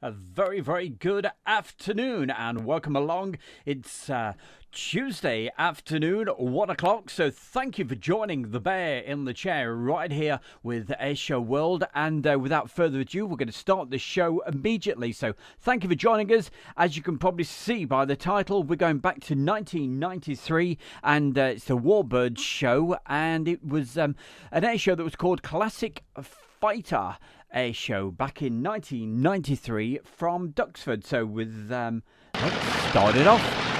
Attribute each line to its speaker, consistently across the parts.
Speaker 1: A very, very good afternoon and welcome along. It's Tuesday afternoon, 1 o'clock. So thank you for joining the bear in the chair right here with Airshow World. And without further ado, we're going to start the show immediately. So thank you for joining us. As you can probably see by the title, we're going back to 1993 and it's the Warbirds show. And it was an air show that was called Classic Fighter Air Show back in 1993 from Duxford. So with let's start it off.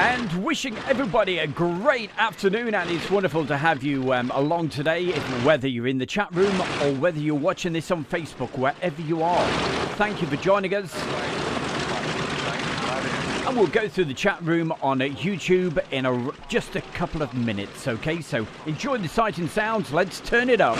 Speaker 1: And wishing everybody a great afternoon, and it's wonderful to have you along today, whether you're in the chat room or whether you're watching this on Facebook, wherever you are. Thank you for joining us. And we'll go through the chat room on YouTube in just a couple of minutes, okay? So enjoy the sight and sounds. Let's turn it up.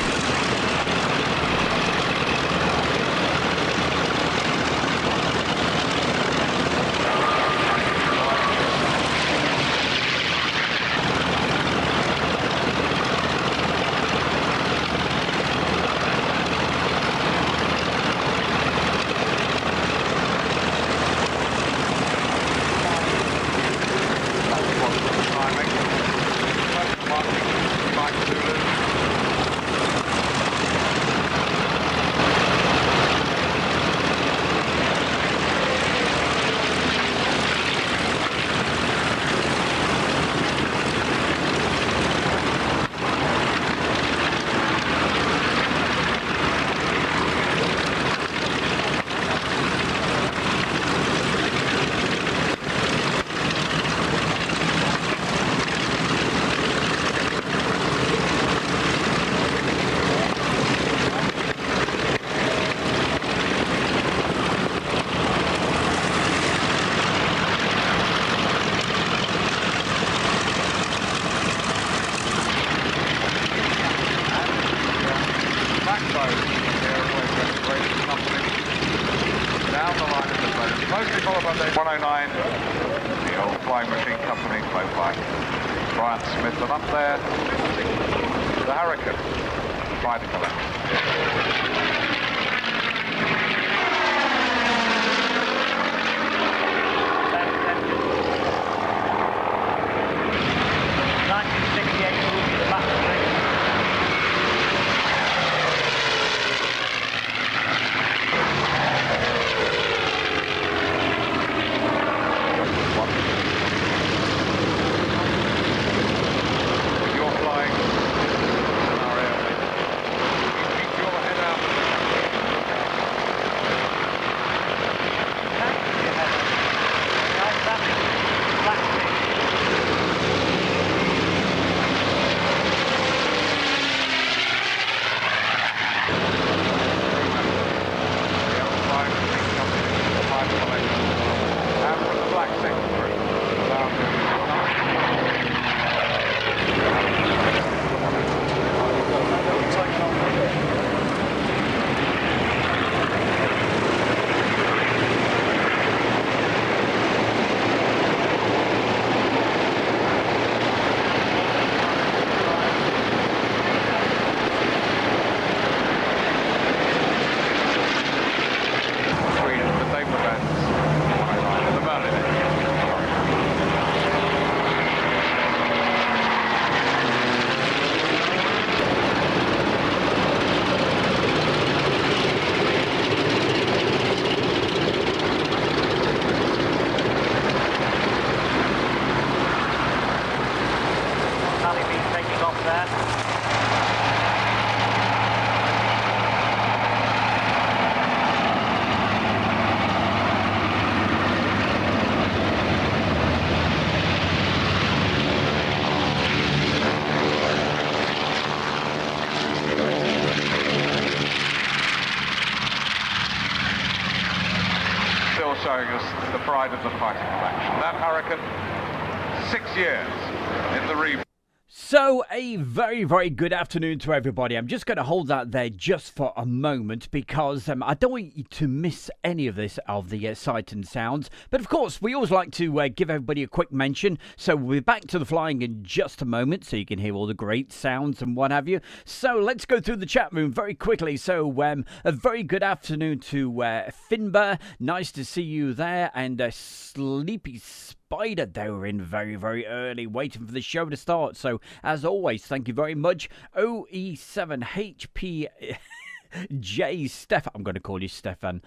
Speaker 2: showing us the pride of the fighting faction. That Hurricane 6 years in the rebuild.
Speaker 1: So, a very, very good afternoon to everybody. I'm just going to hold that there just for a moment because I don't want you to miss any of this, of the sight and sounds. But of course, we always like to give everybody a quick mention. So we'll be back to the flying in just a moment so you can hear all the great sounds and what have you. So let's go through the chat room very quickly. So a very good afternoon to Finbar. Nice to see you there. And Sleepy Spider, they were in very, very early, waiting for the show to start. So, as always, thank you very much. OE7HP J Stefan, I'm going to call you Stefan.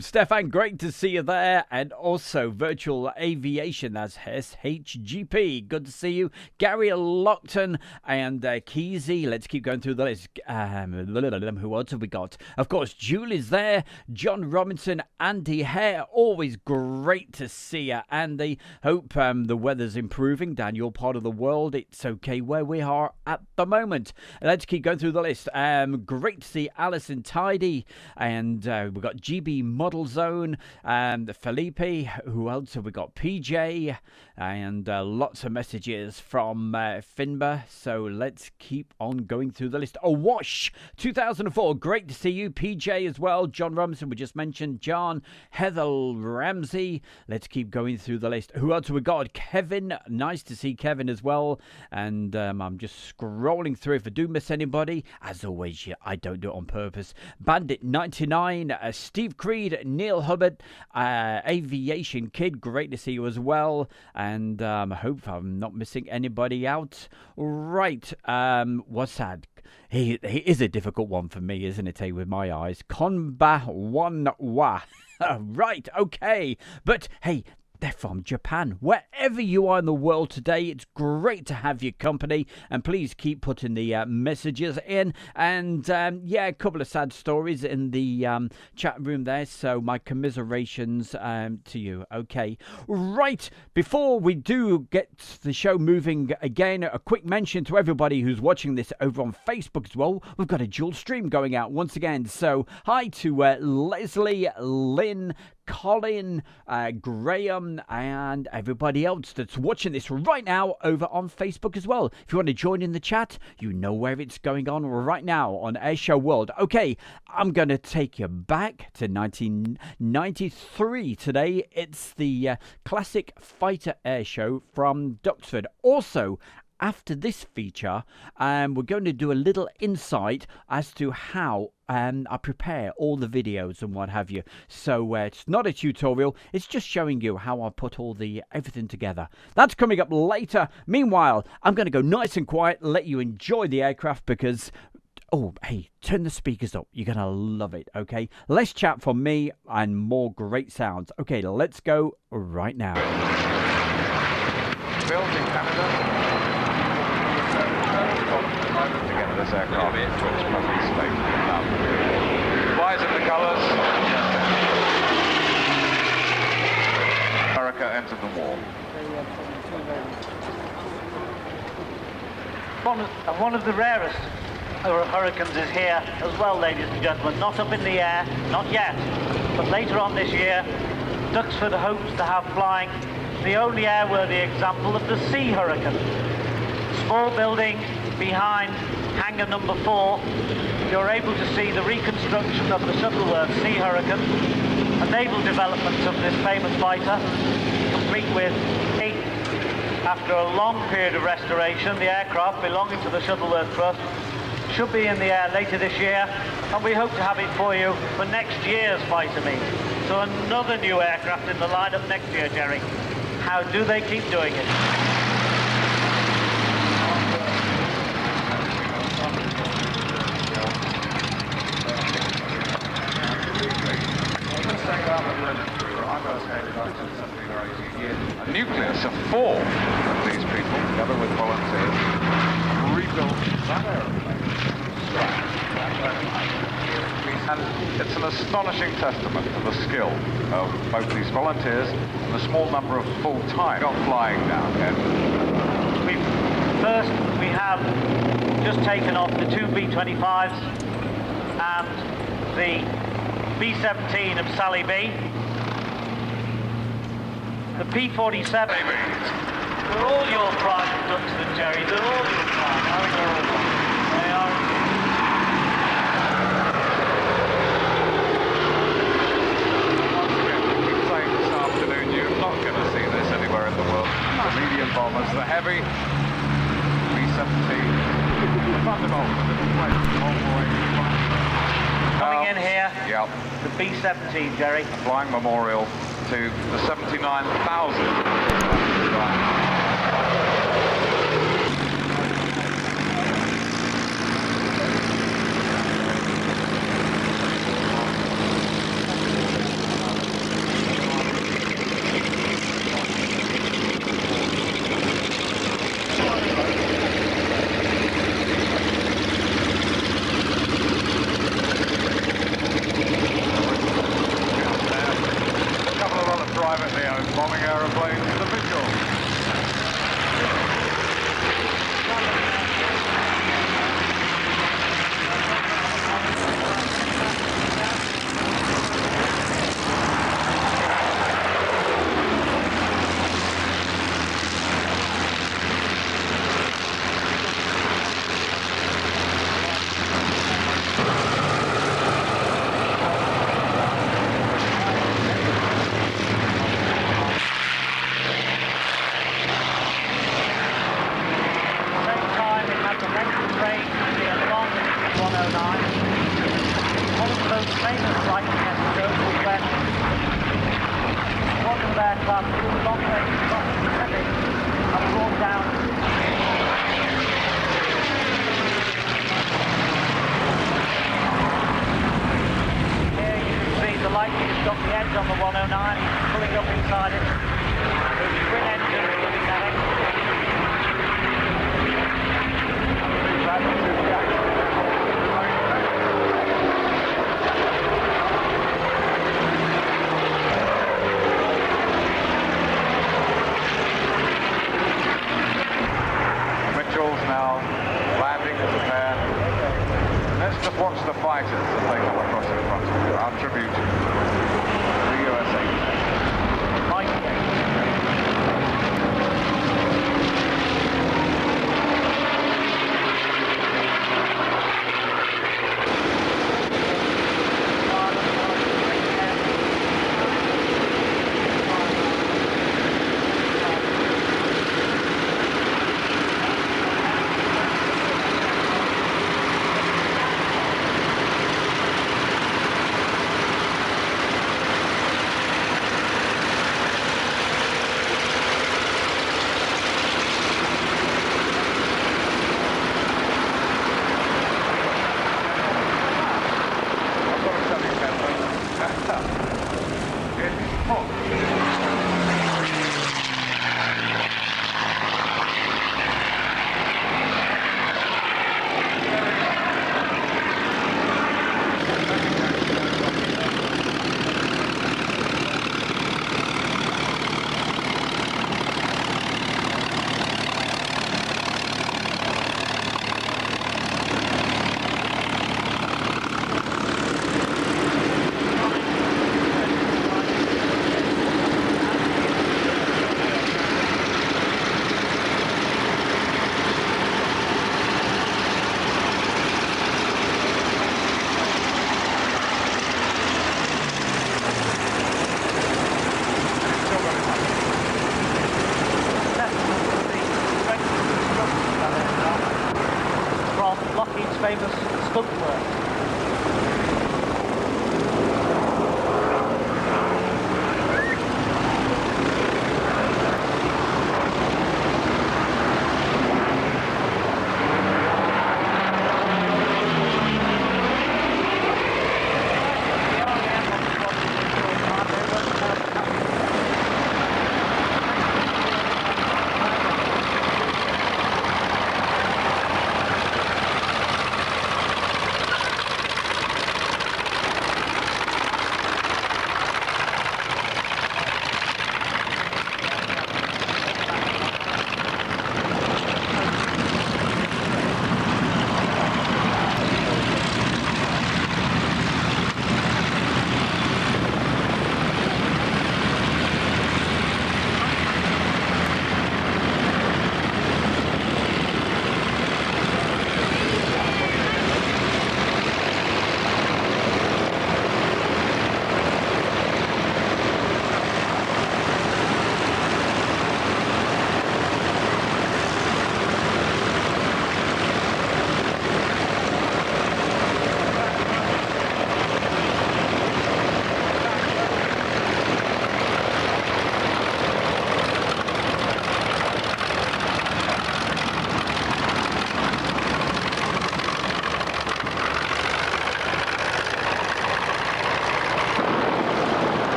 Speaker 1: Stefan, great to see you there. And also Virtual Aviation, that's SHGP. Good to see you. Gary Lockton and Keezy. Let's keep going through the list. Who else have we got? Of course, Julie's there. John Robinson, Andy Hare. Always great to see you, Andy. Hope the weather's improving down your part of the world. It's okay where we are at the moment. Let's keep going through the list. Great to see Alison Tidy, and we've got GB Model Zone, and Felipe. Who else have we got? PJ, and lots of messages from Finbar. So let's keep on going through the list. Oh, Wash 2004, great to see you. PJ as well. John Robinson, we just mentioned. John, Heather Ramsey. Let's keep going through the list. Who else have we got? Kevin, nice to see Kevin as well. And I'm just scrolling through. If I do miss anybody, as always, I don't do it on purpose. Bandit 99, Steve Creed, Neil Hubbard, Aviation Kid, great to see you as well. And I hope I'm not missing anybody out. Right, what's that? He is a difficult one for me, isn't it, with my eyes. Konba One Wa. Right, okay. But hey, they're from Japan. Wherever you are in the world today, it's great to have your company. And please keep putting the messages in. And yeah, a couple of sad stories in the chat room there. So my commiserations to you. Okay. Right. Before we do get the show moving again, a quick mention to everybody who's watching this over on Facebook as well. We've got a dual stream going out once again. So hi to Leslie, Lynn, Colin, Graham, and everybody else that's watching this right now over on Facebook as well. If you want to join in the chat, you know where it's going on right now on Airshow World. Okay, I'm going to take you back to 1993 today. It's the Classic Fighter Air Show from Duxford. Also, after this feature, we're going to do a little insight as to how I prepare all the videos and what have you. So it's not a tutorial, it's just showing you how I put everything together. That's coming up later. Meanwhile, I'm going to go nice and quiet, let you enjoy the aircraft because... Oh, hey, turn the speakers up. You're going to love it, okay? Less chat from me and more great sounds. Okay, let's go right now.
Speaker 2: Built in Canada. Together this aircraft to its present state. Flies in the colours. America entered the war.
Speaker 3: One of the rarest hurricanes is here as well, ladies and gentlemen. Not up in the air, not yet, but later on this year, Duxford hopes to have flying the only airworthy example of the Sea Hurricane. Small building behind hangar number 4, you're able to see the reconstruction of the Shuttleworth Sea Hurricane, a naval development of this famous fighter, complete with after a long period of restoration. The aircraft belonging to the Shuttleworth Trust should be in the air later this year, and we hope to have it for you for next year's fighter meet. So another new aircraft in the lineup next year, Jerry. How do they keep doing it?
Speaker 2: A nucleus of 4 of these people, together with volunteers, rebuilt that aeroplane. And it's an astonishing testament to the skill of both these volunteers and the small number of full-time got flying down here.
Speaker 3: We have just taken off the 2 B-25s and the B-17 of Sally B. The P-47 They're all your private Duxford, Jerry. They're all your private.
Speaker 2: I think they're all mine.
Speaker 3: They are.
Speaker 2: Once again, we keep saying this afternoon, you're not going to see this anywhere in the world. The medium bombers, the heavy B-17, the Thunderbolt, the little plane,
Speaker 3: Coming in here,
Speaker 2: Yep.
Speaker 3: the B-17, Jerry.
Speaker 2: Flying memorial to the 79,000. Privately owned bombing aeroplanes, the Mitchell.
Speaker 3: Got the edge on the 109, pulling up inside it. There's twin engines giving that
Speaker 2: Mitchell's now landing as a pair. Let's just watch the fighters as they come across in front of you. Our tribute to the USA.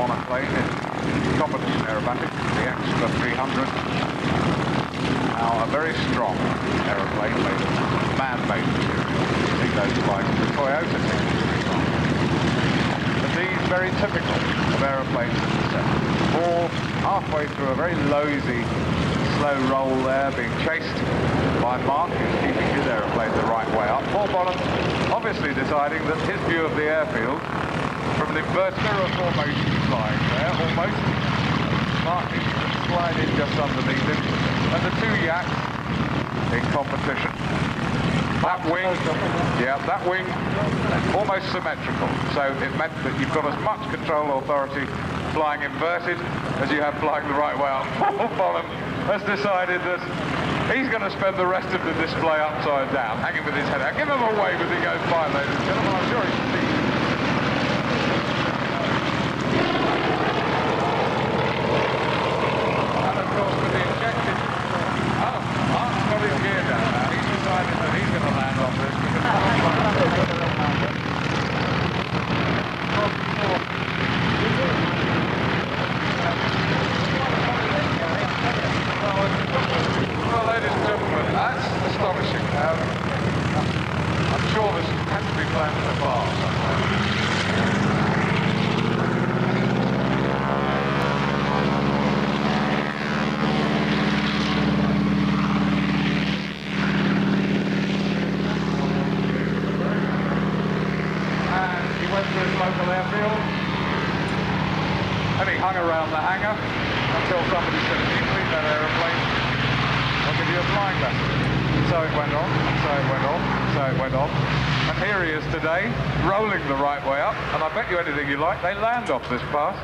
Speaker 2: monoplane in competition aerobatics, the Extra 300. Now, a very strong aeroplane made of man-made material. You see those like the Toyota things, for example. But these very typical of aeroplanes in the set. All halfway through a very lousy, slow roll there, being chased by Mark, who's keeping his aeroplane the right way up. Paul Bonham obviously deciding that his view of the airfield, from an inverted mirror formation flying there, almost, Mark needs to slide in just underneath him, and the two yaks in competition. That wing, yeah, that wing, almost symmetrical, so it meant that you've got as much control authority flying inverted as you have flying the right way up. Paul Bonham has decided that he's going to spend the rest of the display upside down, hanging with his head out. Give him a wave as he goes by, ladies and gentlemen. I'm sure he can see. And of course, with the injected... Oh, Mark's got his gear down now. He's decided that he's going to land off this. Well, ladies and gentlemen, that's astonishing. I'm sure this has to be planned in the bar somewhere. And he went to his local airfield, and he hung around the hangar until somebody said, "Can you fleet that aeroplane? I'll give you a flying lesson." So it went on, so it went on, so it went on. And here he is today, rolling the right way up, and I bet you anything you like, they land off this pass.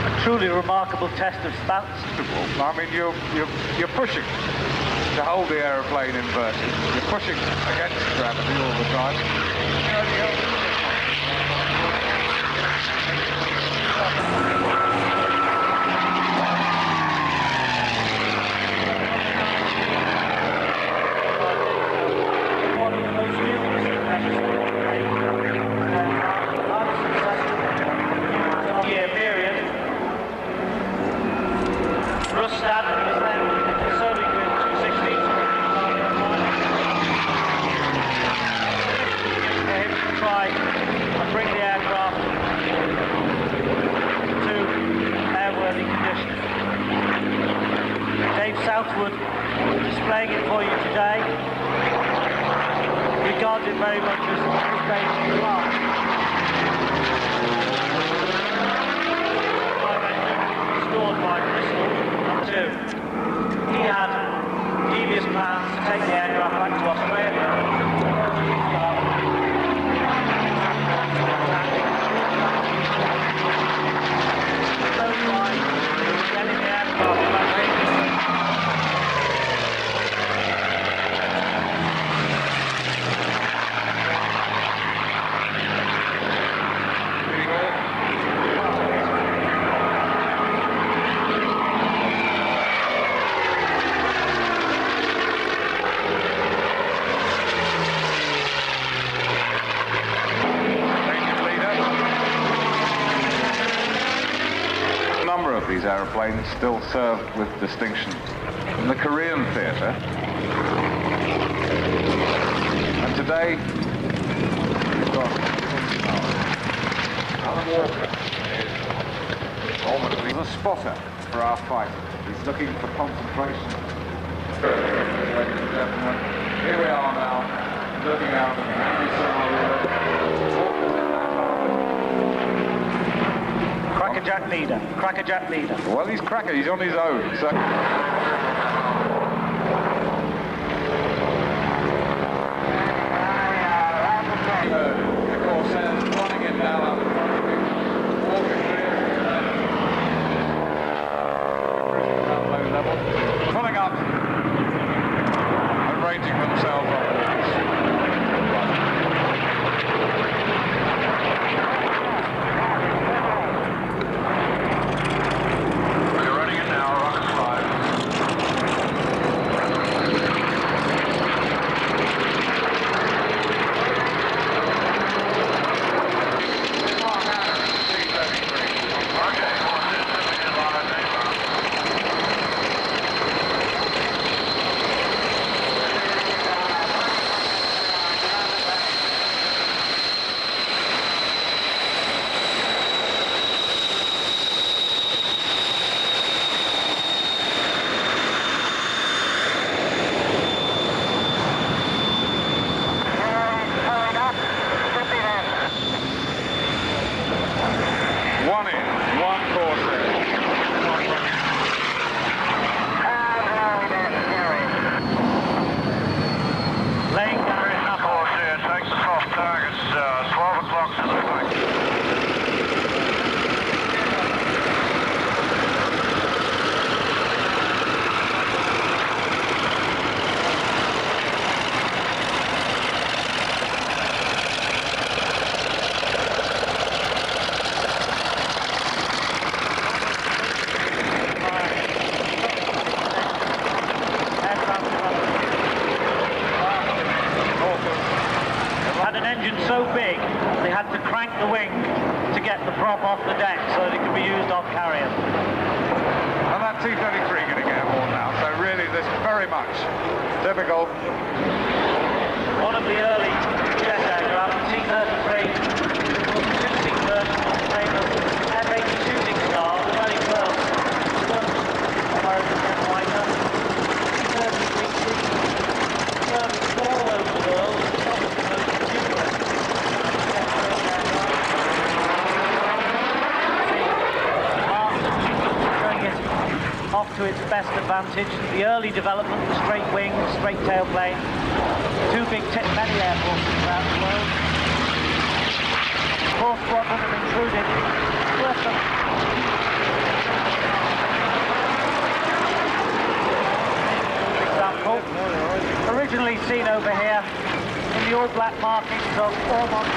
Speaker 3: A truly remarkable test of stance.
Speaker 2: I mean, you're pushing to hold the aeroplane inverted. You're pushing against gravity all the time.
Speaker 3: Southwood displaying it for you today. Regards it very much as the stage of the launch. Scored by Bristol, number 2. He had devious plans to take the aircraft back to Australia. Getting the aircraft back. These aeroplanes still served with distinction in the Korean theatre. And today, we've got Alan Walker is almost a spotter for our fighter. He's looking for concentration. Ladies and gentlemen, here we are now, looking out at the angry scenario. Crackerjack leader, crackerjack leader.
Speaker 2: Well, he's cracker, he's on his own, so... The Corsairs running him down up in front of him. Walker clear. Down low level. Pulling up and ranging themselves on the
Speaker 3: engine so big, they had to crank the wing to get the prop off the deck so that it could be used on carriers.
Speaker 2: And that T-33 getting airborne now, so really this is very much typical.
Speaker 3: One of the early jet aircraft, the T-33, was a two-seat version of the famous F-80 shooting star, the very first American jet fighter. T-33 serviced all over the world, some of the most numerous jet aircraft. Showing it off to its best advantage. The early development, the straight wing, the straight tailplane. Two big many air forces around the world. Fourth squadron have included worth them. Example, originally seen over here in the all black markings of Ormond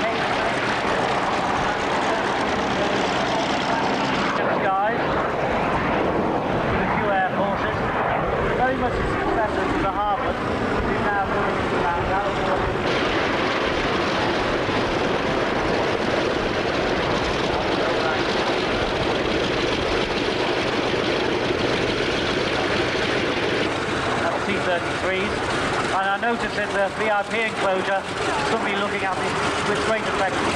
Speaker 3: skies, with a few air forces, very much a successor to the Harvard, who now doing around out. T-33s, and I noticed in the VIP enclosure somebody looking at me with great affection.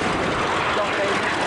Speaker 3: John Davis.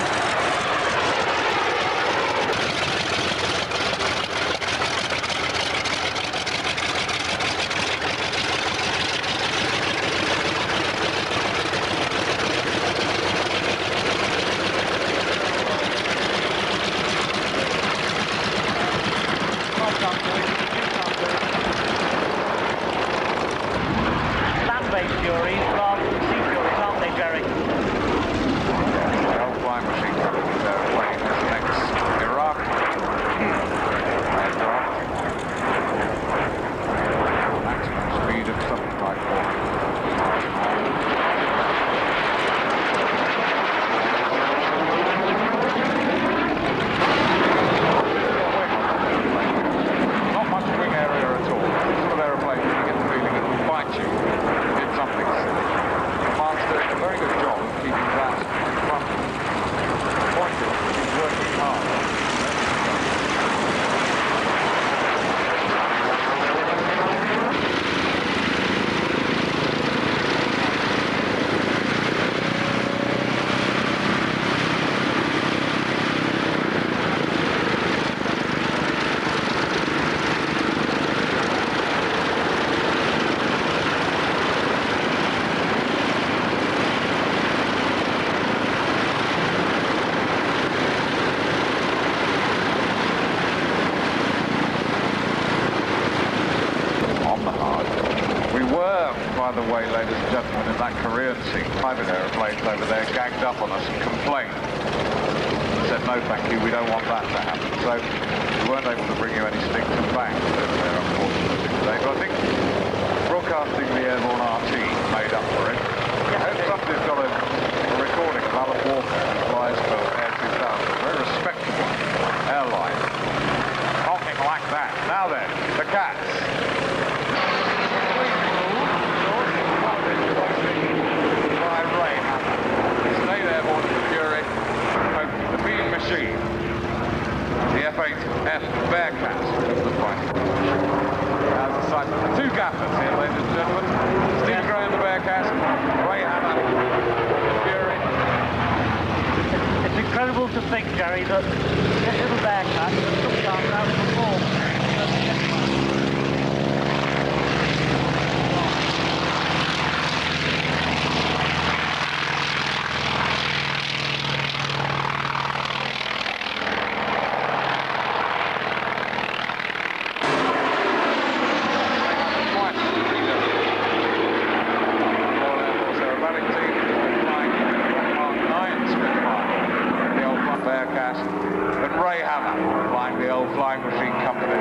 Speaker 2: By the way, ladies and gentlemen, in that Korean scene, private aeroplanes over there gagged up on us and complained. Said, no thank you, we don't want that to happen. So we weren't able to bring you any sticks and bangs over there, unfortunately, today. But I think broadcasting the airborne RT made up for it. I hope somebody's got a recording of Alan Walker, who flies for Air 2000. Very respectable airline. Talking like that. Now then, the Cats. Machine. The F8F Bearcat of the fight. As a sight of the two gaffers here, ladies and gentlemen. Steve Gray and the Bearcat, Ray Hanna, Fury.
Speaker 3: It's incredible to think, Jerry, that this little Bearcat took down out of the form.
Speaker 2: And Ray Hanna flying the old flying machine company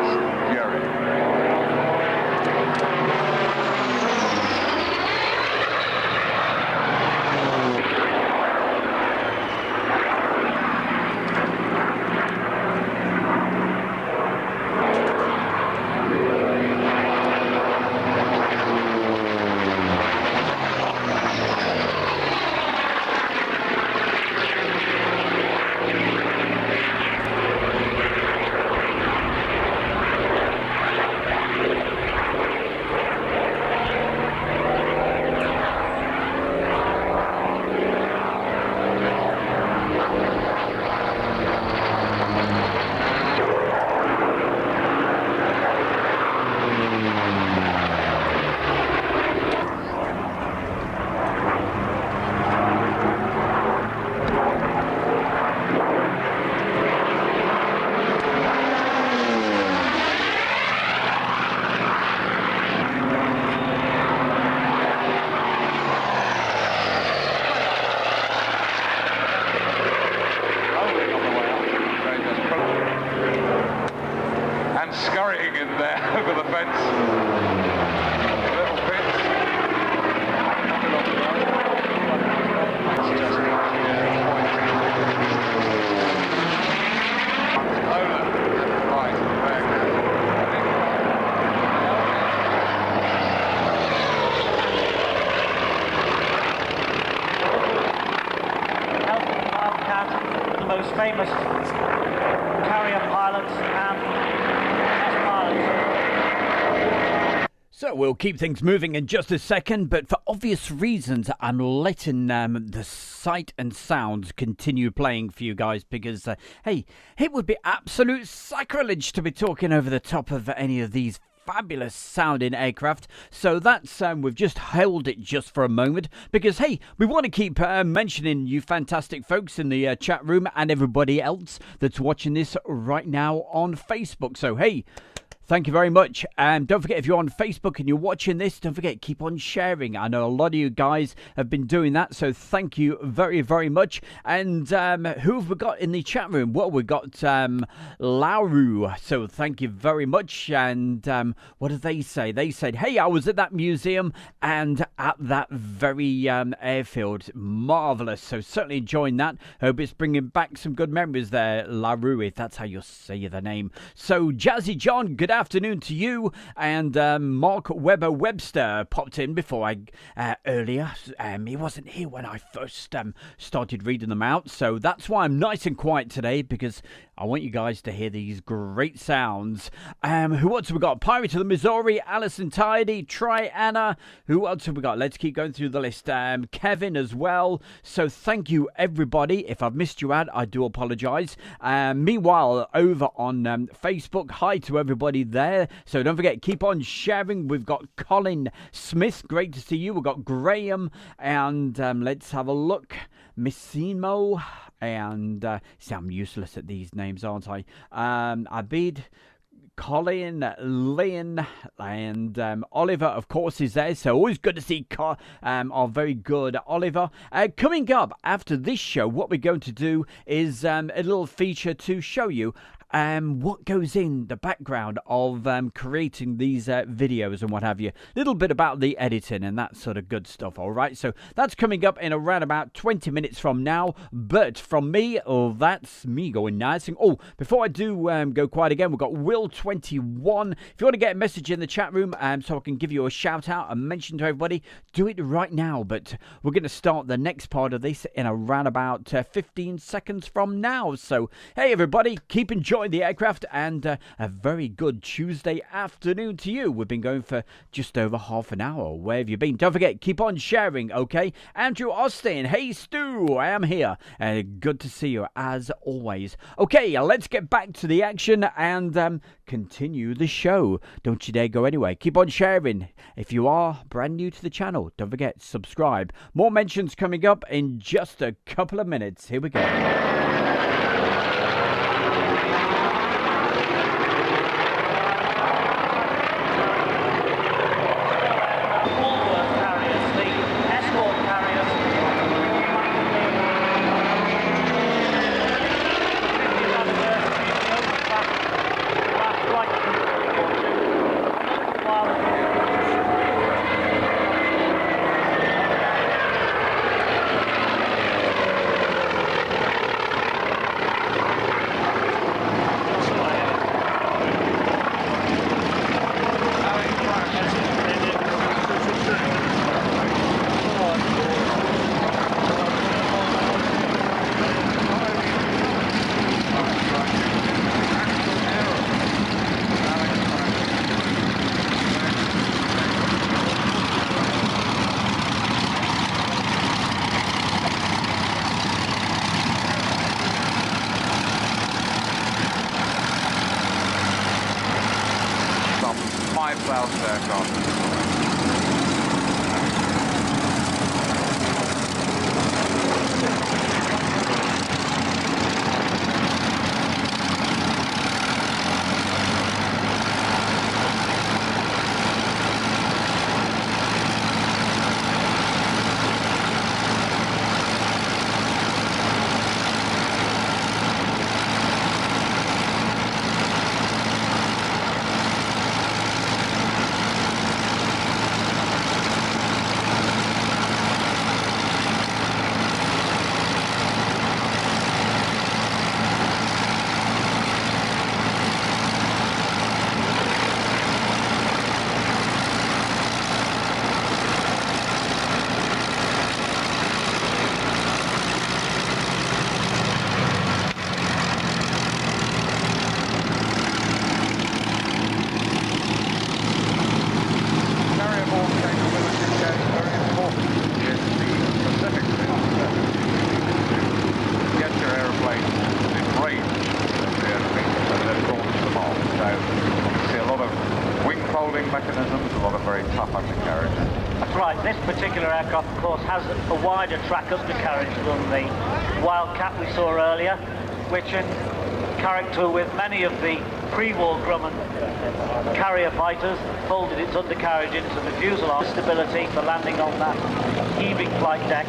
Speaker 3: famous carrier pilots and test pilots.
Speaker 1: So we'll keep things moving in just a second, but for obvious reasons, I'm letting the sight and sounds continue playing for you guys because, hey, it would be absolute sacrilege to be talking over the top of any of these fabulous sounding aircraft. So that's we've just held it just for a moment because, hey, we want to keep mentioning you fantastic folks in the chat room and everybody else that's watching this right now on Facebook. So, hey, thank you very much. And don't forget, if you're on Facebook and you're watching this, don't forget, keep on sharing. I know a lot of you guys have been doing that, so thank you very, very much. And who have we got in the chat room? Well, we've got Lauru, so thank you very much. And what did they say? They said, hey, I was at that museum and at that very airfield. Marvellous. So certainly enjoying that. Hope it's bringing back some good memories there, Lauru, if that's how you say the name. So, Jazzy John, good afternoon to you. And Mark Webber Webster popped in before earlier. He wasn't here when I first started reading them out, so that's why I'm nice and quiet today, because I want you guys to hear these great sounds. Who else have we got? Pirate of the Missouri, Alison Tidy, Try Anna. Who else have we got? Let's keep going through the list. Kevin as well. So thank you, everybody. If I've missed you out, I do apologise. Meanwhile, over on Facebook, hi to everybody there. So don't forget, keep on sharing. We've got Colin Smith. Great to see you. We've got Graham. And let's have a look. Missimo. And see, I'm useless at these names, aren't I? Abid, Colin, Lynn, and Oliver, of course, is there. So always good to see our very good Oliver. Coming up after this show, what we're going to do is a little feature to show you what goes in the background of creating these videos and what have you. A little bit about the editing and that sort of good stuff, all right? So that's coming up in around about 20 minutes from now. But from me, that's me going nice. And, before I do go quiet again, we've got Will21. If you want to get a message in the chat room so I can give you a shout out and mention to everybody, do it right now. But we're going to start the next part of this in around about 15 seconds from now. So, hey, everybody, keep enjoying the aircraft, and a very good Tuesday afternoon to you. We've been going for just over half an hour. Where have you been? Don't forget, keep on sharing, okay? Andrew Austin, hey Stu, I am here. Good to see you as always. Okay, let's get back to the action and continue the show. Don't you dare go anywhere. Keep on sharing. If you are brand new to the channel, don't forget, subscribe. More mentions coming up in just a couple of minutes. Here we go.
Speaker 3: aircraft, of course, has a wider track undercarriage than the Wildcat we saw earlier, which in character with many of the pre-war Grumman carrier fighters folded its undercarriage into the fuselage stability for landing on that heaving flight deck.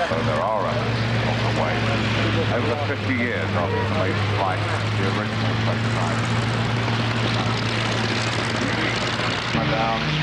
Speaker 2: There are others on the way. Over the 50 years after the maiden flight, the original prototype. Down.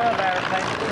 Speaker 3: Superb aeroplane.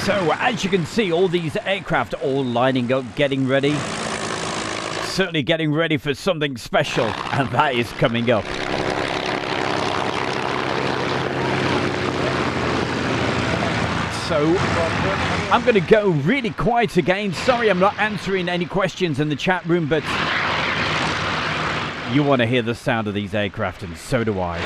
Speaker 1: So as you can see, all these aircraft all lining up, getting ready. Certainly getting ready for something special, and that is coming up. So I'm going to go really quiet again. Sorry I'm not answering any questions in the chat room, but you want to hear the sound of these aircraft, and so do I.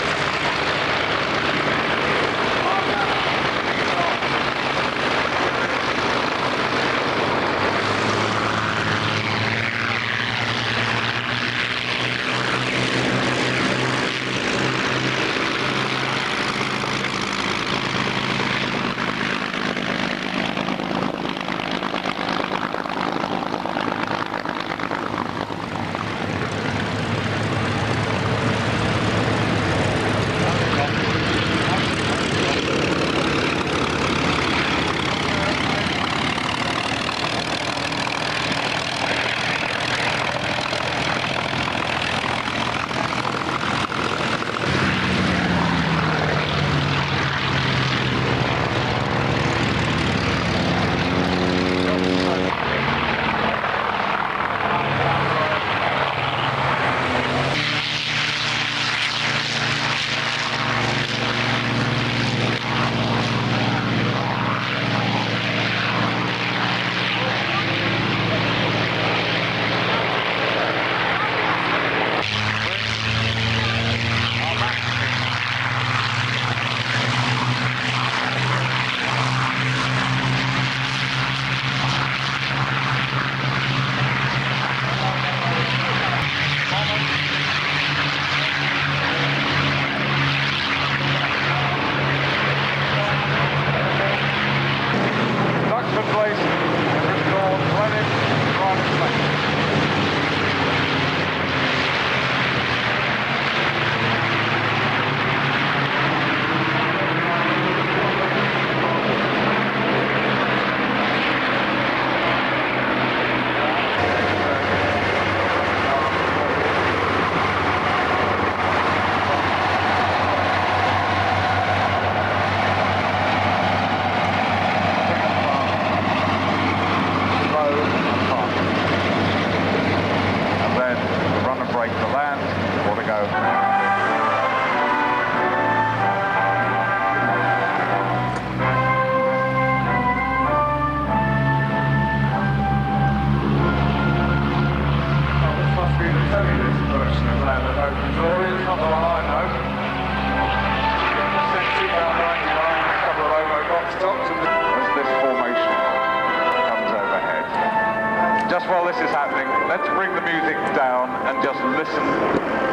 Speaker 2: just while this is happening, let's bring the music down and just listen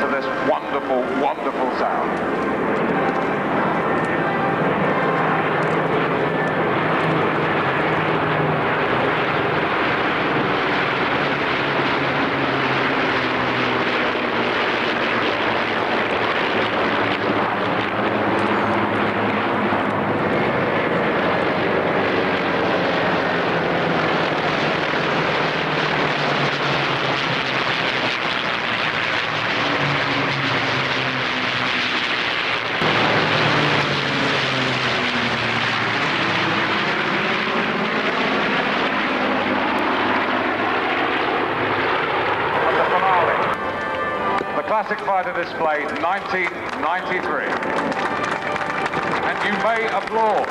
Speaker 2: to this wonderful, wonderful sound. Classic Fighter Display 1993. And you may applaud.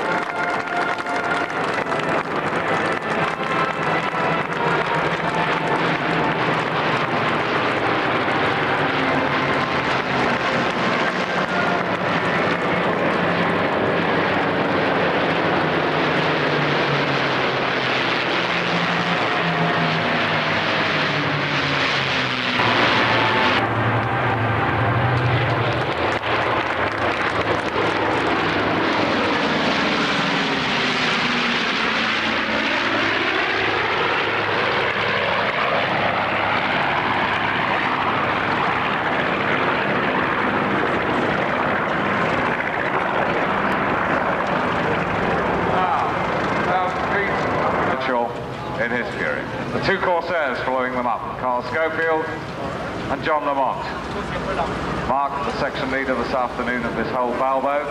Speaker 2: In his fury. The two Corsairs following them up, Carl Schofield and John Lamont. Mark, the section leader this afternoon of this whole Balbo.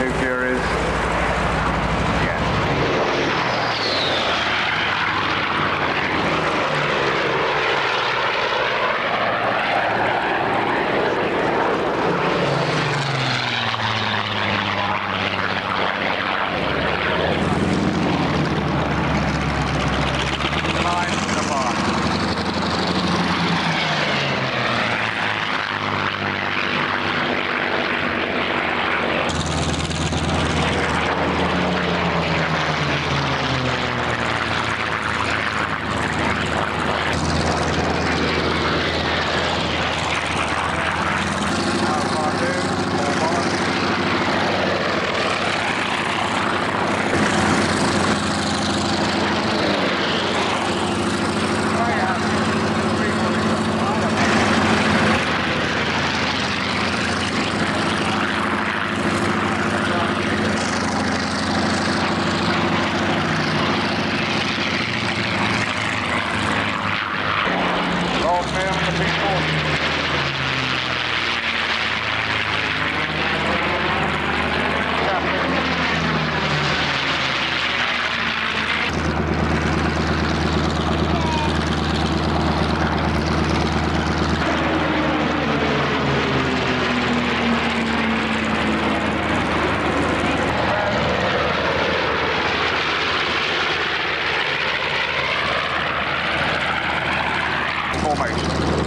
Speaker 2: Two Furies.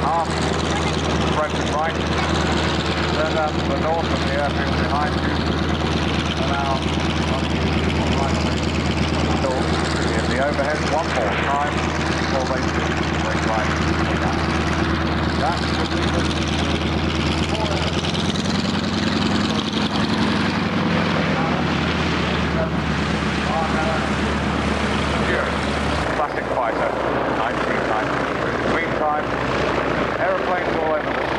Speaker 2: Half, French right, turn down to the north of the airfield behind you, and now on right north in the overhead, one more time, before they break right down. That should be the Classic Fighter, 1993. Meantime, aeroplanes all over the world.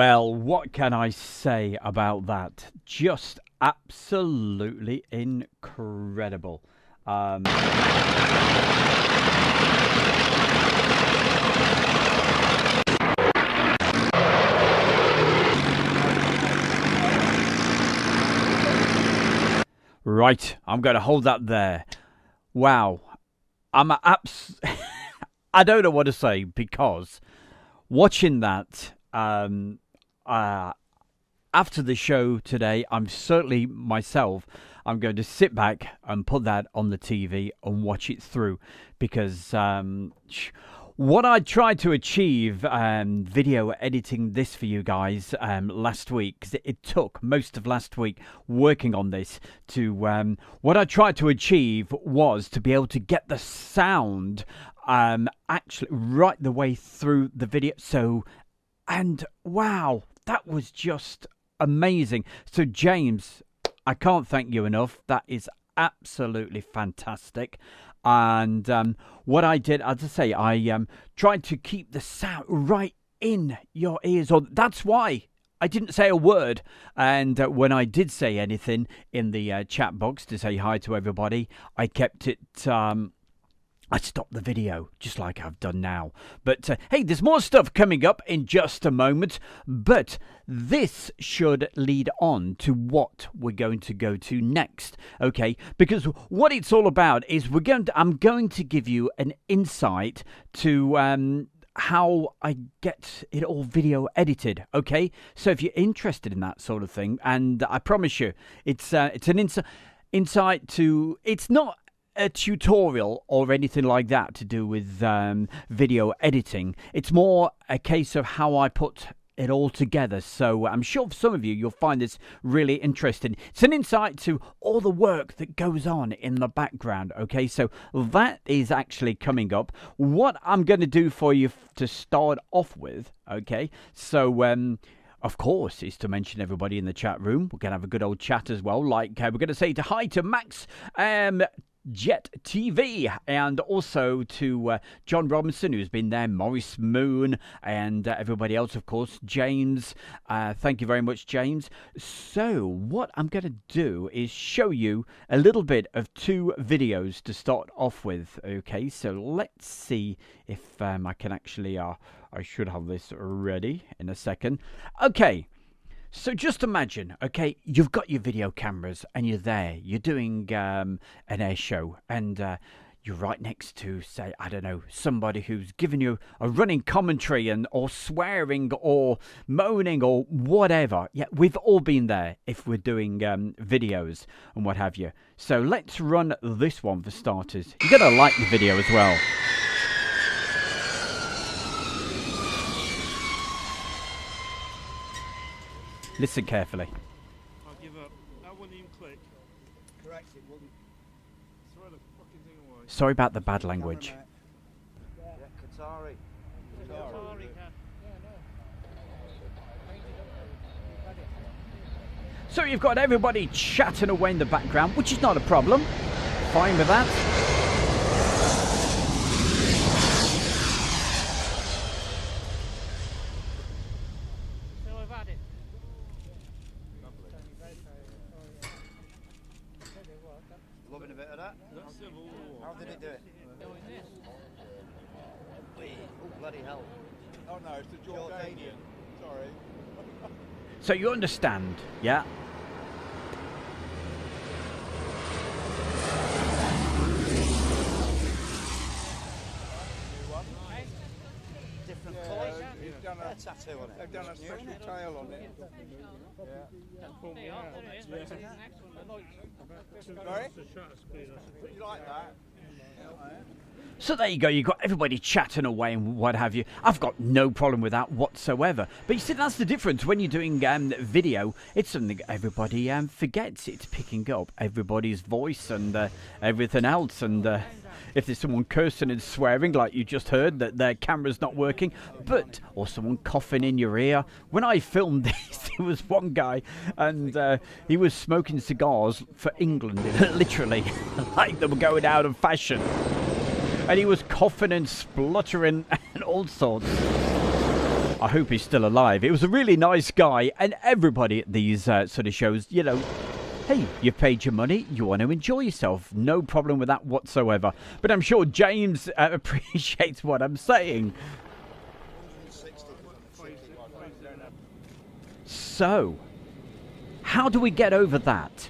Speaker 1: Well, what can I say about that? Just absolutely incredible. Right, I'm going to hold that there. Wow. I don't know what to say, because watching that after the show today, I'm certainly myself, I'm going to sit back and put that on the TV and watch it through, because what I tried to achieve video editing this for you guys last week, because it took most of last week working on this, to what I tried to achieve was to be able to get the sound actually right the way through the video. So, and wow, that was just amazing. So James, I can't thank you enough. That is absolutely fantastic. And what I did, as I say, I tried to keep the sound right in your ears. Or that's why I didn't say a word. And when I did say anything in the chat box to say hi to everybody, I kept it. I stopped the video, just like I've done now. But hey, there's more stuff coming up in just a moment. But this should lead on to what we're going to go to next, okay? Because what it's all about is I'm going to give you an insight to how I get it all video edited, okay? So if you're interested in that sort of thing, and I promise you, it's an insight to. It's not a tutorial or anything like that to do with video editing. It's more a case of how I put it all together. So I'm sure for some of you, you'll find this really interesting. It's an insight to all the work that goes on in the background, okay? So that is actually coming up. What I'm going to do for you to start off with, okay? So of course, is to mention everybody in the chat room. We're going to have a good old chat as well. Like, we're going to say hi to Max Jet TV, and also to John Robinson, who's been there, Maurice Moon, and everybody else, of course. James, thank you very much, James. So what I'm going to do is show you a little bit of two videos to start off with. Okay, so let's see if I can actually I should have this ready in a second. Okay. So just imagine, okay, you've got your video cameras and you're there, you're doing an air show, and you're right next to, say, I don't know, somebody who's giving you a running commentary or swearing or moaning or whatever. Yeah, we've all been there if we're doing videos and what have you. So let's run this one for starters. You're going to like the video as well. Listen carefully.
Speaker 4: I'll give up. That wouldn't even click. Correct, it wouldn't. Throw the fucking thing away.
Speaker 1: Sorry about the bad language.
Speaker 4: Yeah, Qatari.
Speaker 1: So you've got everybody chatting away in the background, which is not a problem. Fine with that.
Speaker 4: Loving a bit of that? How did it do it? Oh, bloody hell.
Speaker 5: Oh no, it's the Jordanian. Sorry.
Speaker 1: So you understand, yeah?
Speaker 4: Different colours?
Speaker 5: He's done a
Speaker 4: Tattoo on it.
Speaker 5: They've done a special tail on it. Sorry? You like that?
Speaker 1: So there you go, you've got everybody chatting away and what have you. I've got no problem with that whatsoever. But you see, that's the difference. When you're doing video, it's something everybody forgets. It's picking up everybody's voice and everything else. And if there's someone cursing and swearing, like you just heard, that their camera's not working, or someone coughing in your ear. When I filmed this, there was one guy, and he was smoking cigars for England, literally, like they were going out of fashion. And he was coughing and spluttering and all sorts. I hope he's still alive. He was a really nice guy, and everybody at these sort of shows, you know, hey, you've paid your money, you want to enjoy yourself. No problem with that whatsoever. But I'm sure James appreciates what I'm saying. So, how do we get over that?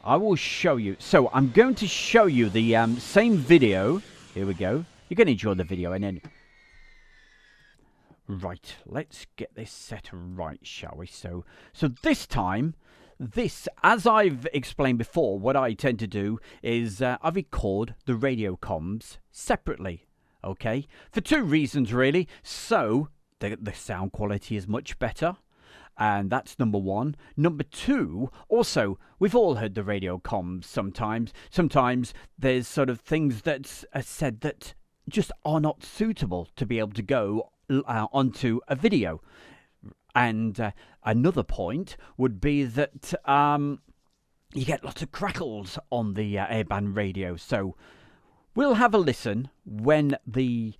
Speaker 1: I will show you. So, I'm going to show you the same video. Here we go. You're going to enjoy the video, and then... Right, let's get this set right, shall we? So this time, as I've explained before, what I tend to do is I record the radio comms separately, okay? For two reasons, really. So, the sound quality is much better, and that's number one. Number two, also, we've all heard the radio comms sometimes. Sometimes there's sort of things that's said that just are not suitable to be able to go onto a video. And another point would be that you get lots of crackles on the airband radio. So we'll have a listen when the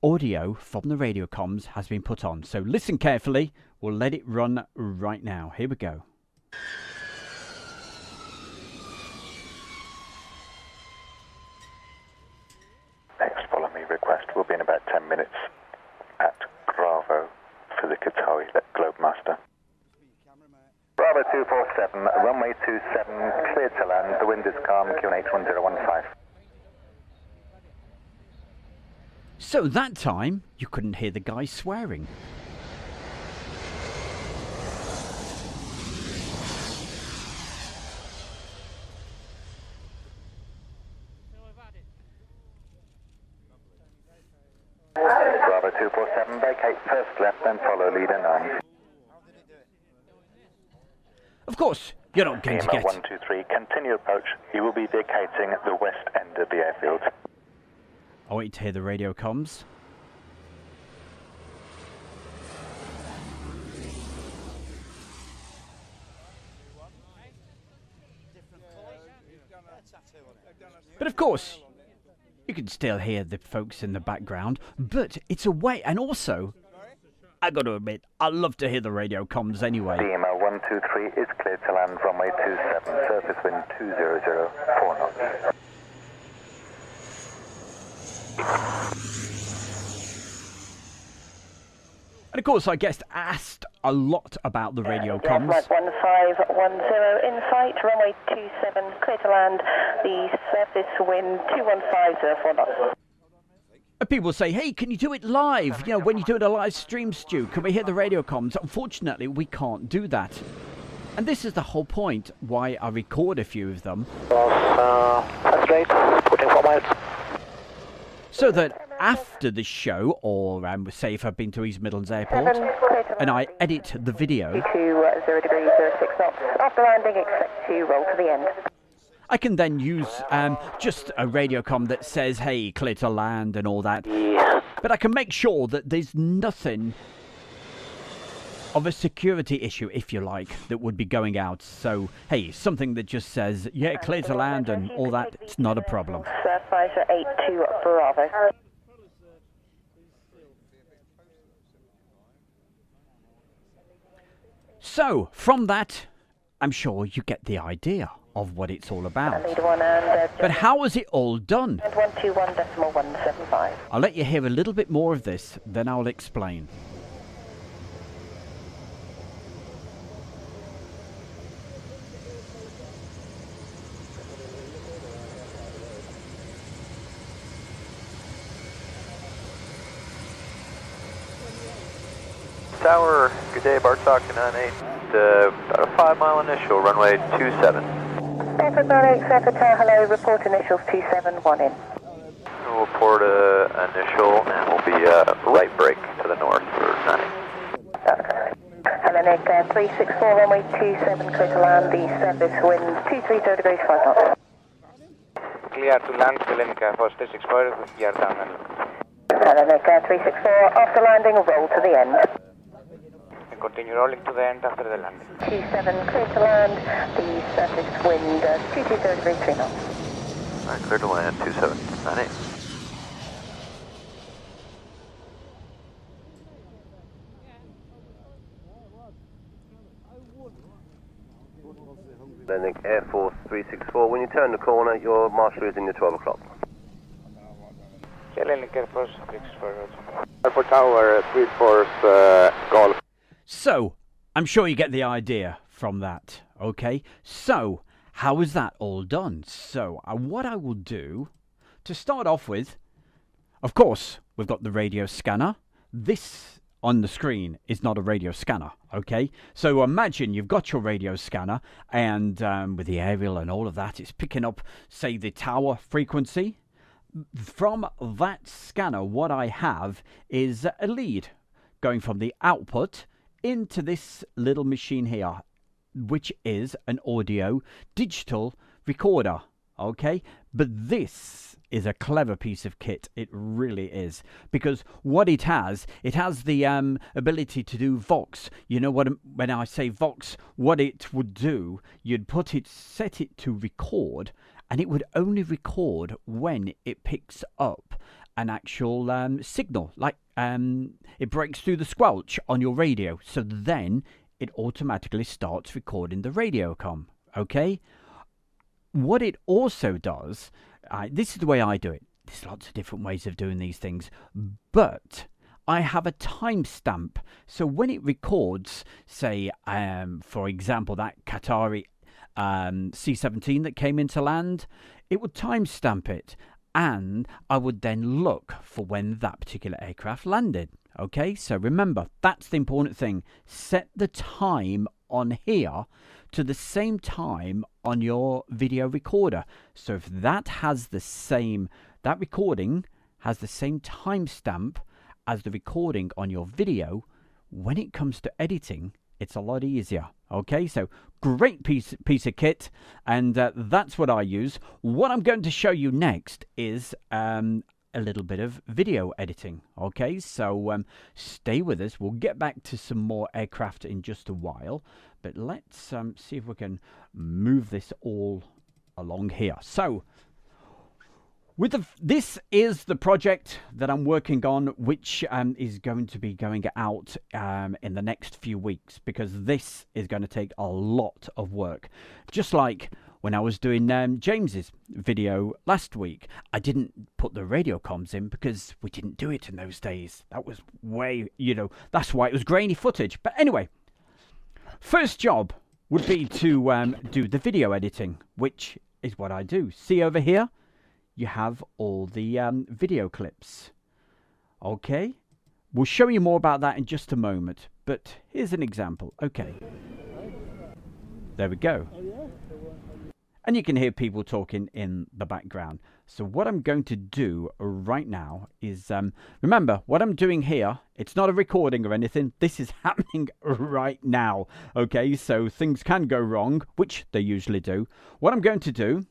Speaker 1: audio from the radio comms has been put on. So listen carefully. We'll let it run right now. Here we go.
Speaker 6: Next follow me request will be in about 10 minutes at Bravo for the Qatari Globemaster. Bravo 247, runway 27, clear to land, the wind is calm, QNH 1015.
Speaker 1: So that time, you couldn't hear the guy swearing.
Speaker 6: Bravo 247, vacate first left, then follow leader 9.
Speaker 1: Of course, you're not going to
Speaker 6: Lima
Speaker 1: get...
Speaker 6: 123, continue approach. You will be vacating the west end of the airfield.
Speaker 1: I want you to hear the radio comms. But of course, you can still hear the folks in the background, but it's away. And also, I got to admit, I love to hear the radio comms anyway.
Speaker 6: Lima 123 is clear to land, runway 27, surface wind 200, 4 knots.
Speaker 1: And of course, I guess asked a lot about the radio comms.
Speaker 7: Flight 1510 in sight, runway 27, clear to land, the surface wind 2150, 4 knots.
Speaker 1: And people say, hey, can you do it live? You know, when you're doing a live stream, Stu, can we hear the radio comms? Unfortunately, we can't do that. And this is the whole point why I record a few of them.
Speaker 6: That's great, putting 4 miles.
Speaker 1: So that after the show, or say if I've been to East Midlands Airport, and I edit the video,
Speaker 7: 0 degrees, 06 knots. After landing, expect to roll to the end.
Speaker 1: I can then use just a radio comm that says, hey, clear to land and all that.
Speaker 6: Yeah.
Speaker 1: But I can make sure that there's nothing of a security issue, if you like, that would be going out. So, hey, something that just says, yeah, clear to land and all that, it's not a problem.
Speaker 7: Pfizer 82 Bravo.
Speaker 1: So, from that, I'm sure you get the idea of what it's all about. But how was it all done?
Speaker 7: 121.175.
Speaker 1: I'll let you hear a little bit more of this, then I'll explain.
Speaker 8: Tower, good day, Bart Stockton 98, about a 5 mile initial, runway 27.
Speaker 7: Airport 98, Airport Tower, hello, report initials 271 in.
Speaker 8: We'll report initial and we'll be right break to the north for 98.
Speaker 7: Hellenic 364, runway 27, clear to land, the surface wind 230 degrees, 5 knots.
Speaker 9: Clear to land, Hellenic 464, gear down and
Speaker 7: Hellenic 364, after landing, roll to the end.
Speaker 9: continue rolling to the end after the landing.
Speaker 7: 27, clear to land, the surface wind 220 degrees, 3 knots.
Speaker 8: Alright, clear to land, 27, 98.
Speaker 10: Atlantic Air Force 364. When you turn the corner, your marsher is in your 12 o'clock.
Speaker 9: Atlantic Air Force 364. Airport Tower 3 Force Golf.
Speaker 1: So, I'm sure you get the idea from that, okay? So, how is that all done? So, what I will do, to start off with, of course, we've got the radio scanner. This on the screen is not a radio scanner, okay? So imagine you've got your radio scanner, and with the aerial and all of that, it's picking up, say, the tower frequency. From that scanner, what I have is a lead going from the output into this little machine here, which is an audio digital recorder, okay? But this is a clever piece of kit. It really is, because what it has the ability to do Vox. You know what, when I say Vox, what it would do, you'd set it to record, and it would only record when it picks up an actual signal, like it breaks through the squelch on your radio, so then it automatically starts recording the radio comm, okay? What it also does, this is the way I do it. There's lots of different ways of doing these things, but I have a timestamp. So when it records, say, for example, that Qatari C-17 that came into land, it would timestamp it, and I would then look for when that particular aircraft landed. Okay, so remember, that's the important thing. Set the time on here to the same time on your video recorder. So if that recording has the same timestamp as the recording on your video, when it comes to editing, it's a lot easier. Okay, so great piece of kit, and that's what I use. What I'm going to show you next is a little bit of video editing. Okay, so stay with us. We'll get back to some more aircraft in just a while, but let's see if we can move this all along here. So this is the project that I'm working on, which is going to be going out in the next few weeks, because this is going to take a lot of work. Just like when I was doing James's video last week, I didn't put the radio comms in because we didn't do it in those days. That was way, that's why it was grainy footage. But anyway, first job would be to do the video editing, which is what I do. See over here? You have all the video clips. Okay, we'll show you more about that in just a moment, but here's an example. Okay, there we go. And you can hear people talking in the background. So what I'm going to do right now is, remember, what I'm doing here, it's not a recording or anything. This is happening right now. Okay, so things can go wrong, which they usually do. What I'm going to do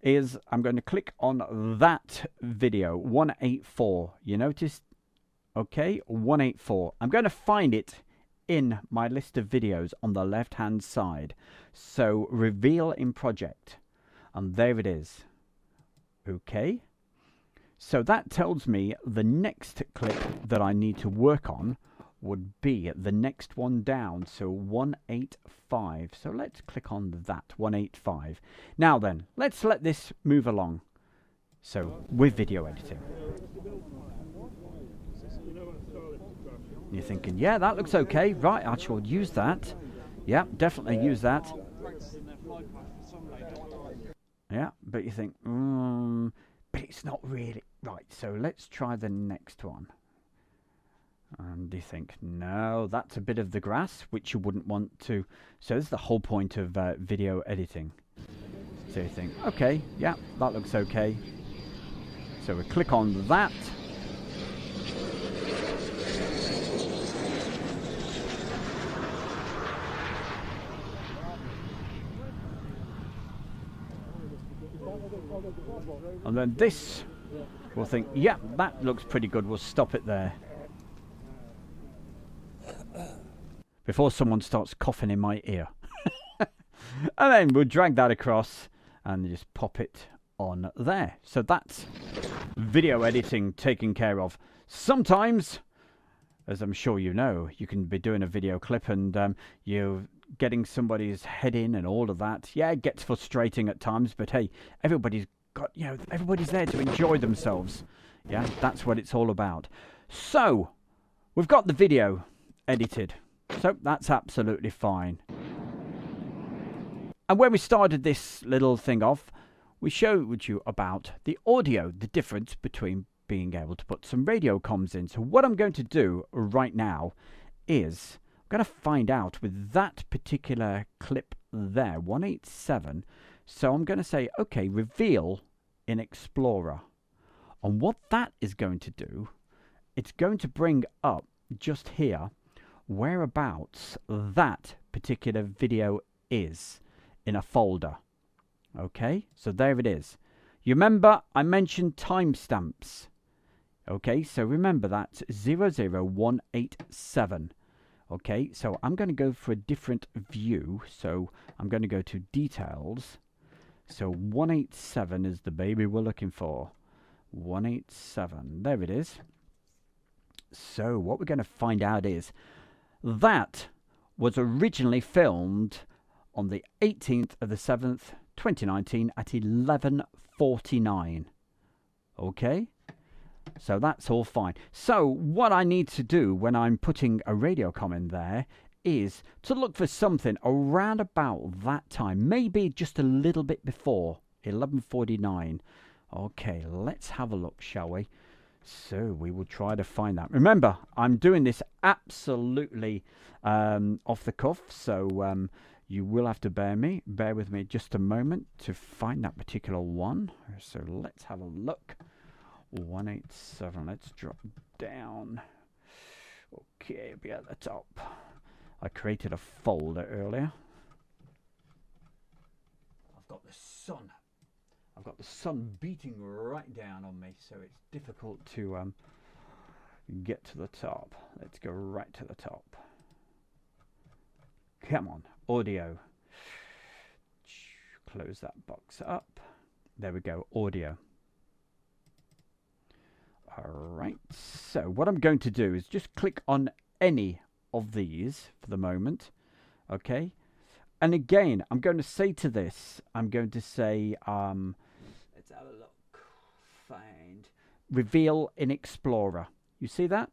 Speaker 1: is I'm going to click on that video, 184. You notice? Okay, 184. I'm going to find it in my list of videos on the left hand side. So reveal in project, and there it is. Okay, so that tells me the next clip that I need to work on would be the next one down, so 185. So let's click on that, 185. Now then, let's let this move along. So with video editing, you're thinking, yeah, that looks okay, right, I shall use that. Yeah, definitely use that. Yeah, but you think, but it's not really right. So let's try the next one. And you think, no, that's a bit of the grass, which you wouldn't want to. So this is the whole point of video editing. So you think, okay, yeah, that looks okay. So we click on that. And then this, we'll think, yeah, that looks pretty good. We'll stop it there. Before someone starts coughing in my ear. And then we'll drag that across and just pop it on there. So that's video editing taken care of. Sometimes as I'm sure you know, you can be doing a video clip and you're getting somebody's head in and all of that. Yeah, it gets frustrating at times, but hey, everybody's there to enjoy themselves. Yeah, that's what it's all about. So, we've got the video edited. So, that's absolutely fine. And when we started this little thing off, we showed you about the audio, the difference between being able to put some radio comms in. So what I'm going to do right now is I'm going to find out with that particular clip there, 187. So I'm going to say, okay, reveal in Explorer. And what that is going to do, it's going to bring up just here whereabouts that particular video is in a folder. Okay, so there it is. You remember I mentioned timestamps. Okay, so remember that's 00187. Okay, so I'm going to go for a different view. So I'm going to go to details. So 187 is the baby we're looking for. 187, there it is. So what we're going to find out is that was originally filmed on the 18th of the 7th, 2019 at 11:49. Okay, so that's all fine. So what I need to do when I'm putting a radio comm in there is to look for something around about that time, maybe just a little bit before 11:49. Okay, let's have a look, shall we? So we will try to find that. Remember, I'm doing this absolutely off the cuff, so you will have to bear with me just a moment to find that particular one. So let's have a look. 187, let's drop down. Okay, it'll be at the top. I created a folder earlier. I've got the sun beating right down on me, so it's difficult to get to the top. Let's go right to the top. Come on, audio. Close that box up. There we go, audio. Alright, so what I'm going to do is just click on any of these for the moment. Okay, and again, I'm going to say to this, I'm going to say, let's have a look, find, reveal in Explorer. You see that?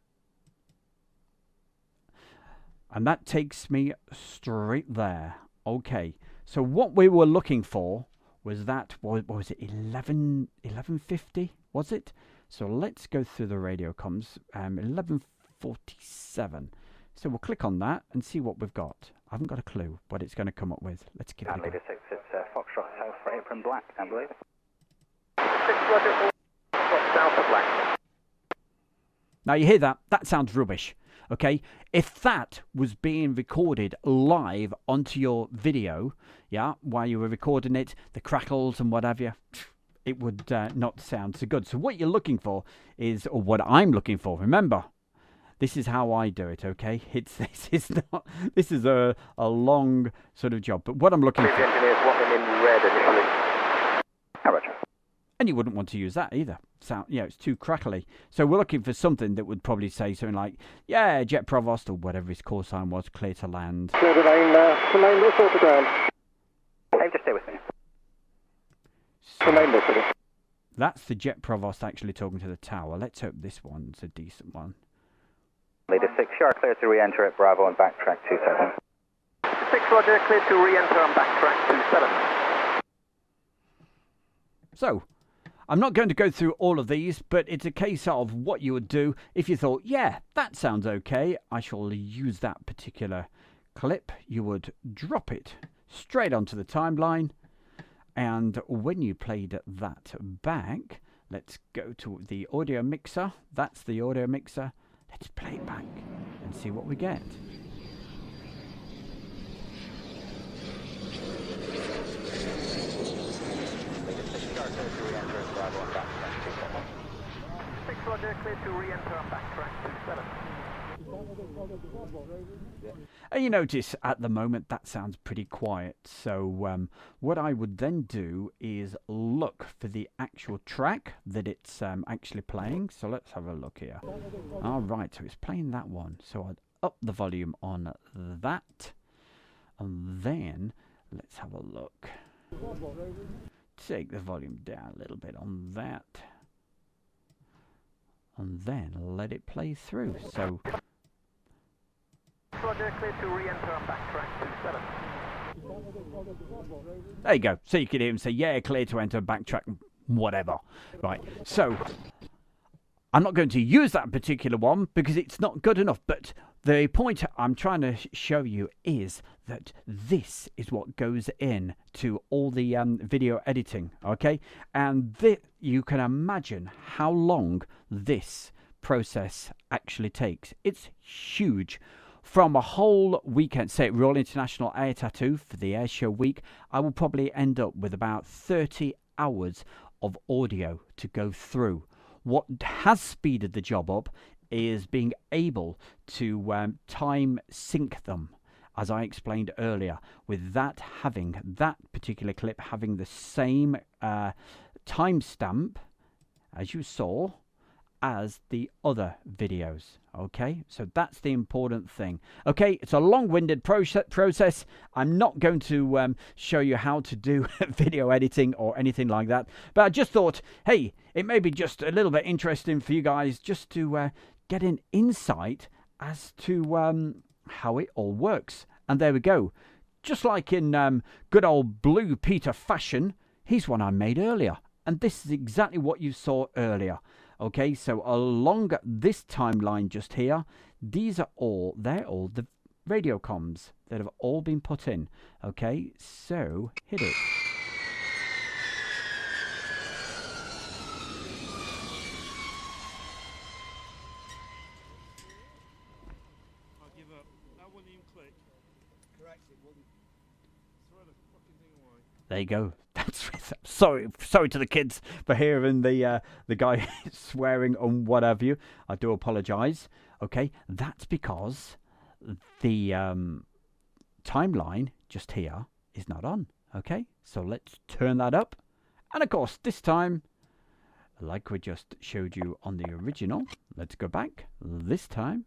Speaker 1: And that takes me straight there. Okay, so what we were looking for was that, what was it, 1150, was it? So let's go through the radio comms, 1147. So we'll click on that and see what we've got. I haven't got a clue what it's going to come up with. Let's give it a go.
Speaker 6: Leader 6, it's Foxtrot South for Apron Black, I believe.
Speaker 10: 6 Roger 4, Foxtrot South for Black.
Speaker 1: Now you hear that? That sounds rubbish. Okay, if that was being recorded live onto your video, yeah, while you were recording it, the crackles and what have you, it would not sound so good. So what you're looking for is, or what I'm looking for, remember, this is how I do it, okay? This is a long sort of job, but what I'm looking for...
Speaker 10: engineers want them in red initially. Roger.
Speaker 1: And you wouldn't want to use that either. It's too crackly. So we're looking for something that would probably say something like, yeah, Jet Provost, or whatever his call sign was, clear to land.
Speaker 10: Clear to remain low to ground. Hey, just stay with me. Remain low to ground.
Speaker 1: That's the Jet Provost actually talking to the tower. Let's hope this one's a decent one.
Speaker 6: Leader 6, you are clear to re-enter at Bravo and backtrack 27.
Speaker 10: 6 Roger, clear to re-enter and backtrack 27.
Speaker 1: So, I'm not going to go through all of these, but it's a case of what you would do if you thought, yeah, that sounds okay. I shall use that particular clip. You would drop it straight onto the timeline. And when you played that back, let's go to the audio mixer. That's the audio mixer. Let's play it back and see what we get. And you notice at the moment that sounds pretty quiet. So what I would then do is look for the actual track that it's actually playing. So let's have a look here. All right, so it's playing that one. So I'd up the volume on that. And then let's have a look. Take the volume down a little bit on that. And then let it play through. So
Speaker 6: Roger, clear to re-enter on backtrack 27.
Speaker 1: there you go. So you could hear him say, yeah, clear to enter, backtrack, whatever. Right, so I'm not going to use that particular one because it's not good enough. But the point I'm trying to show you is that this is what goes in to all the video editing, okay? And you can imagine how long this process actually takes. It's huge. From a whole weekend, say Royal International Air Tattoo for the air show week, I will probably end up with about 30 hours of audio to go through. What has speeded the job up is being able to time sync them, as I explained earlier, with that particular clip having the same timestamp, as you saw, as the other videos. Okay, so that's the important thing. Okay, it's a long-winded process. I'm not going to show you how to do video editing or anything like that, but I just thought, hey, it may be just a little bit interesting for you guys just to get an insight as to how it all works. And there we go. Just like in good old Blue Peter fashion, here's one I made earlier, and this is exactly what you saw earlier. Okay, so along this timeline just here, they're all the radio comms that have all been put in. Okay, so hit it.
Speaker 4: I'll give up. That wouldn't even click. Correct, it wouldn't. Throw the fucking thing away.
Speaker 1: There you go. That's sorry to the kids for hearing the guy swearing and what have you. I do apologise. Okay, that's because the timeline just here is not on. Okay, so let's turn that up. And of course, this time, like we just showed you on the original, let's go back. This time,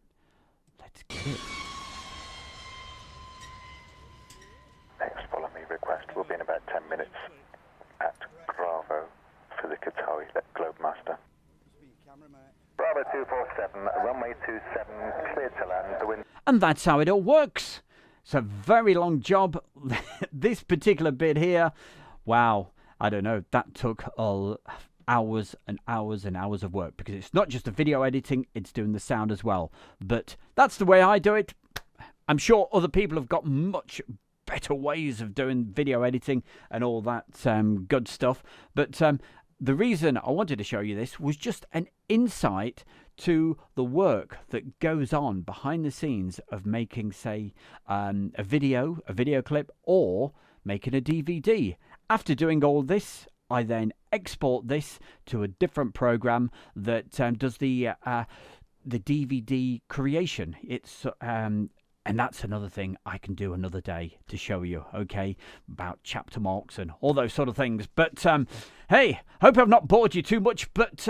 Speaker 1: let's get it.
Speaker 6: Next follow me request will be in about 10 minutes at Bravo for the Qatari Globemaster. Bravo 247, runway 27, clear to land. The wind.
Speaker 1: And that's how it all works. It's a very long job. This particular bit here, wow, I don't know, that took hours and hours and hours of work, because it's not just the video editing, it's doing the sound as well. But that's the way I do it. I'm sure other people have got much better ways of doing video editing and all that good stuff. But the reason I wanted to show you this was just an insight to the work that goes on behind the scenes of making, say, a video clip, or making a DVD. After doing all this, I then export this to a different program that does the DVD creation. It's and that's another thing I can do another day to show you, okay, about chapter marks and all those sort of things. But hey, hope I've not bored you too much, but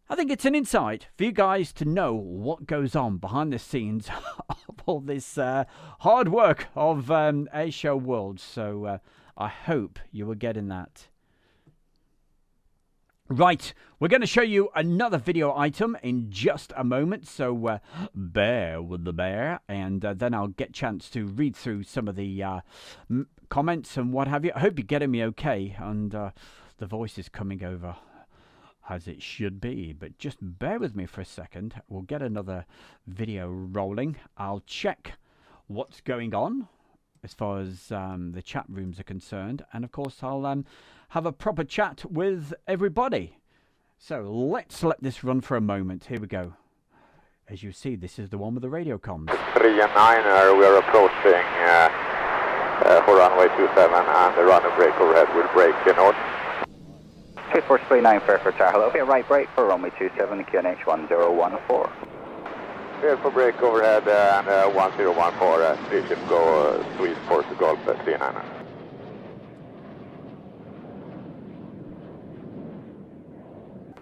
Speaker 1: I think it's an insight for you guys to know what goes on behind the scenes of all this hard work of Airshow World. So I hope you were getting that. Right, we're going to show you another video item in just a moment, so bear with the bear, and then I'll get a chance to read through some of the comments and what have you. I hope you're getting me okay, and the voice is coming over as it should be, but just bear with me for a second. We'll get another video rolling. I'll check what's going on as far as the chat rooms are concerned, and of course I'll have a proper chat with everybody. So let's let this run for a moment. Here we go. As you see, this is the one with the radio comms.
Speaker 8: 3 and 9, we are approaching for runway 27, and the runway brake overhead will brake north.
Speaker 11: 2439 Fairford Tower, hello, be a right brake for runway 27, QNH 1014.
Speaker 8: cleared for break overhead and 1014, 3 ship go Sweet Force Golf 39.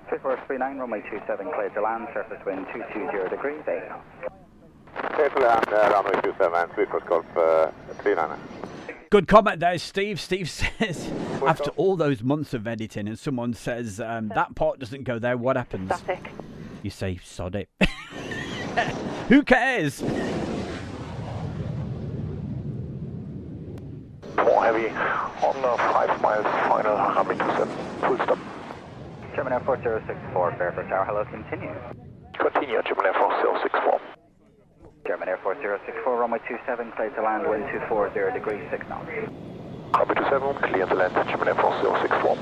Speaker 11: 3439, runway 27, cleared to land, surface wind 220 degrees, 8 knots.
Speaker 8: Cleared to land, runway 27, Sweet Force Golf 39.
Speaker 1: Good comment there, Steve. Steve says, after all those months of editing and someone says that part doesn't go there, what happens?
Speaker 7: Static.
Speaker 1: You say, sod it. Who cares?
Speaker 6: More heavy on 5 miles, final runway 27, full stop.
Speaker 11: German Air Force 064, Fairfax Tower, hello, continue.
Speaker 6: Continue, German Air Force 064.
Speaker 11: German Air Force 064, runway 27, cleared to land, wind 240 degrees, 6 knots.
Speaker 6: Runway 27, clear to land, German Air Force 064.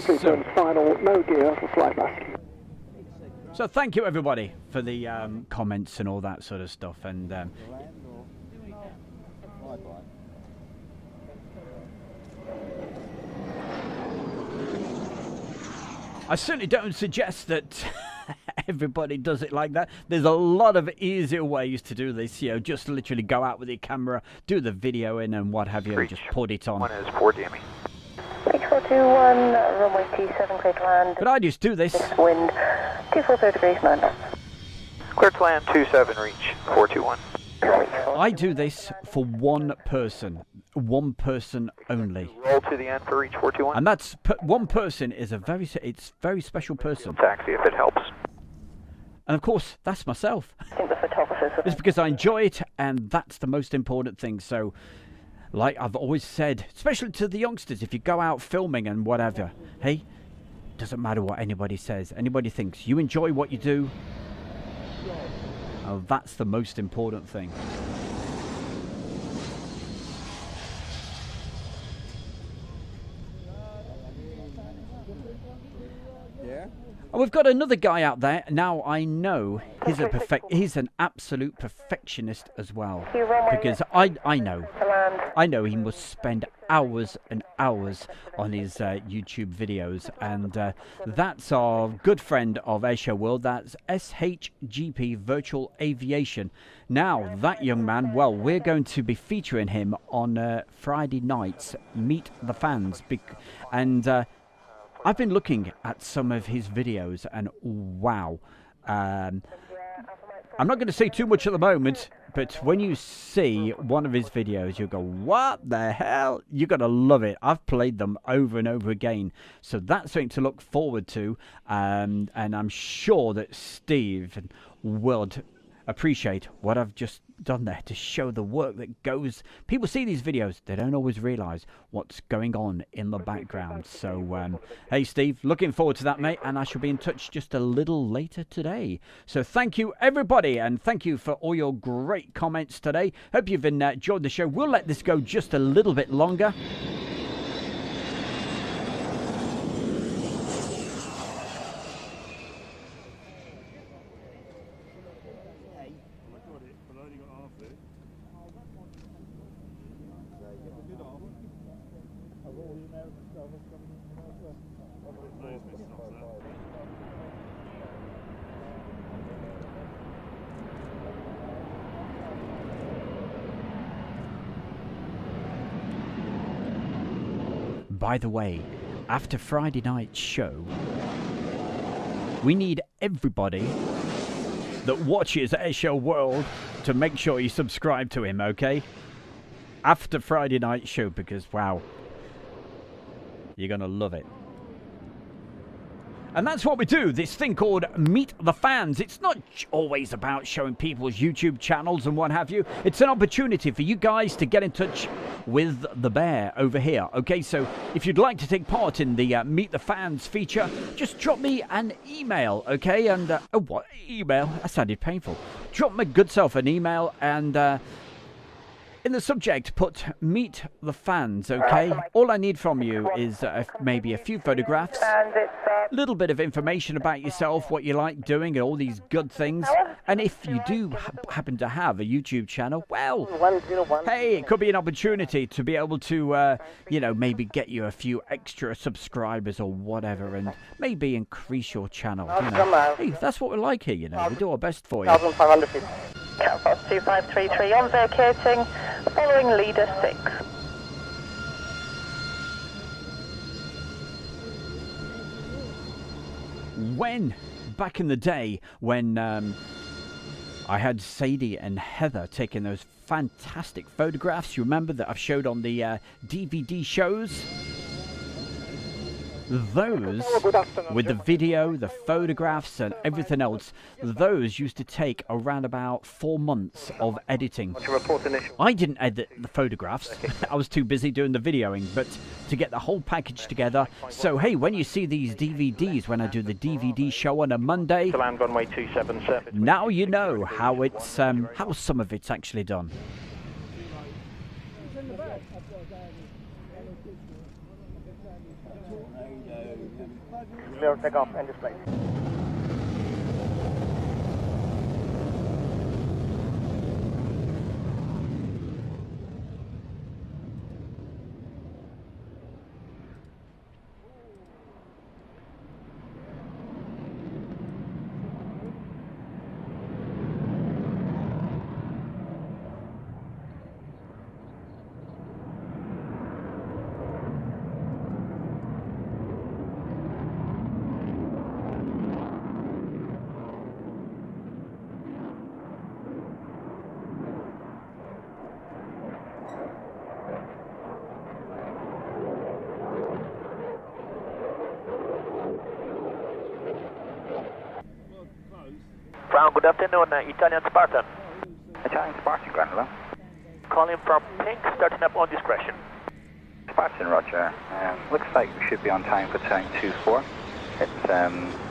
Speaker 1: So,
Speaker 12: final, no gear for flight mask.
Speaker 1: so thank you everybody for the comments and all that sort of stuff. And I certainly don't suggest that everybody does it like that. There's a lot of easier ways to do this. You know, just literally go out with your camera, do the video in and what have you, and just put it on.
Speaker 8: One is 4 DME.
Speaker 7: 6421, runway 27, cleared to land.
Speaker 1: But I just do this.
Speaker 7: Wind 240 degrees, 9 knots.
Speaker 8: Clear to land, 27, reach 421.
Speaker 1: I do this for one person only.
Speaker 8: Roll to the end for reach 421.
Speaker 1: And that's one person is a very special person.
Speaker 8: Taxi if it helps.
Speaker 1: And of course, that's myself.
Speaker 7: I think the photographers.
Speaker 1: It's because I enjoy it, and that's the most important thing. So, like I've always said, especially to the youngsters, if you go out filming and whatever, hey, doesn't matter what anybody says, anybody thinks, you enjoy what you do. Oh, that's the most important thing.
Speaker 5: Yeah.
Speaker 1: And we've got another guy out there. Now I know he's an absolute perfectionist as well, because I know he must spend hours and hours on his YouTube videos, and that's our good friend of Airshow World. That's SHGP Virtual Aviation. Now that young man, well, we're going to be featuring him on Friday night's Meet the Fans, and I've been looking at some of his videos, and wow. I'm not going to say too much at the moment, but when you see one of his videos, you'll go, what the hell? You're going to love it. I've played them over and over again. So that's something to look forward to. And I'm sure that Steve would appreciate what I've just done there to show the work that goes. People see these videos, they don't always realize what's going on in the background. So hey Steve, looking forward to that, mate, and I shall be in touch just a little later today. So thank you everybody, and thank you for all your great comments today. Hope you've enjoyed the show. We'll let this go just a little bit longer. By the way, after Friday night's show, we need everybody that watches Airshow World to make sure you subscribe to him, okay? After Friday night's show, because wow, you're gonna love it. And that's what we do, this thing called Meet the Fans. It's not always about showing people's YouTube channels and what have you. It's an opportunity for you guys to get in touch with the bear over here. Okay, so if you'd like to take part in the Meet the Fans feature, just drop me an email, okay? And, oh, what? Email? That sounded painful. Drop my good self an email, and In the subject, put meet the fans, okay? All I need from you is maybe a few photographs, a little bit of information about yourself, what you like doing, and all these good things. And if you do happen to have a YouTube channel, well, hey, it could be an opportunity to be able to, you know, maybe get you a few extra subscribers or whatever, and maybe increase your channel. You know. Hey, that's what we like here, you know. We do our best for you.
Speaker 7: 1,500 feet. Catfox 2533 on vacating, following leader 6.
Speaker 1: When, back in the day, when I had Sadie and Heather taking those fantastic photographs, you remember that I've showed on the DVD shows? Those, with the video, the photographs and everything else, those used to take around about 4 months of editing. I didn't edit the photographs, I was too busy doing the videoing, but to get the whole package together. So hey, when you see these DVDs, when I do the DVD show on a Monday, now you know how it's how some of it's actually done.
Speaker 11: Clear takeoff and display.
Speaker 8: Brown, good afternoon, Italian Spartan.
Speaker 11: Italian Spartan, Granola.
Speaker 8: Calling from Pink, starting up on discretion.
Speaker 11: Spartan, roger. Looks like we should be on time for time 24. It's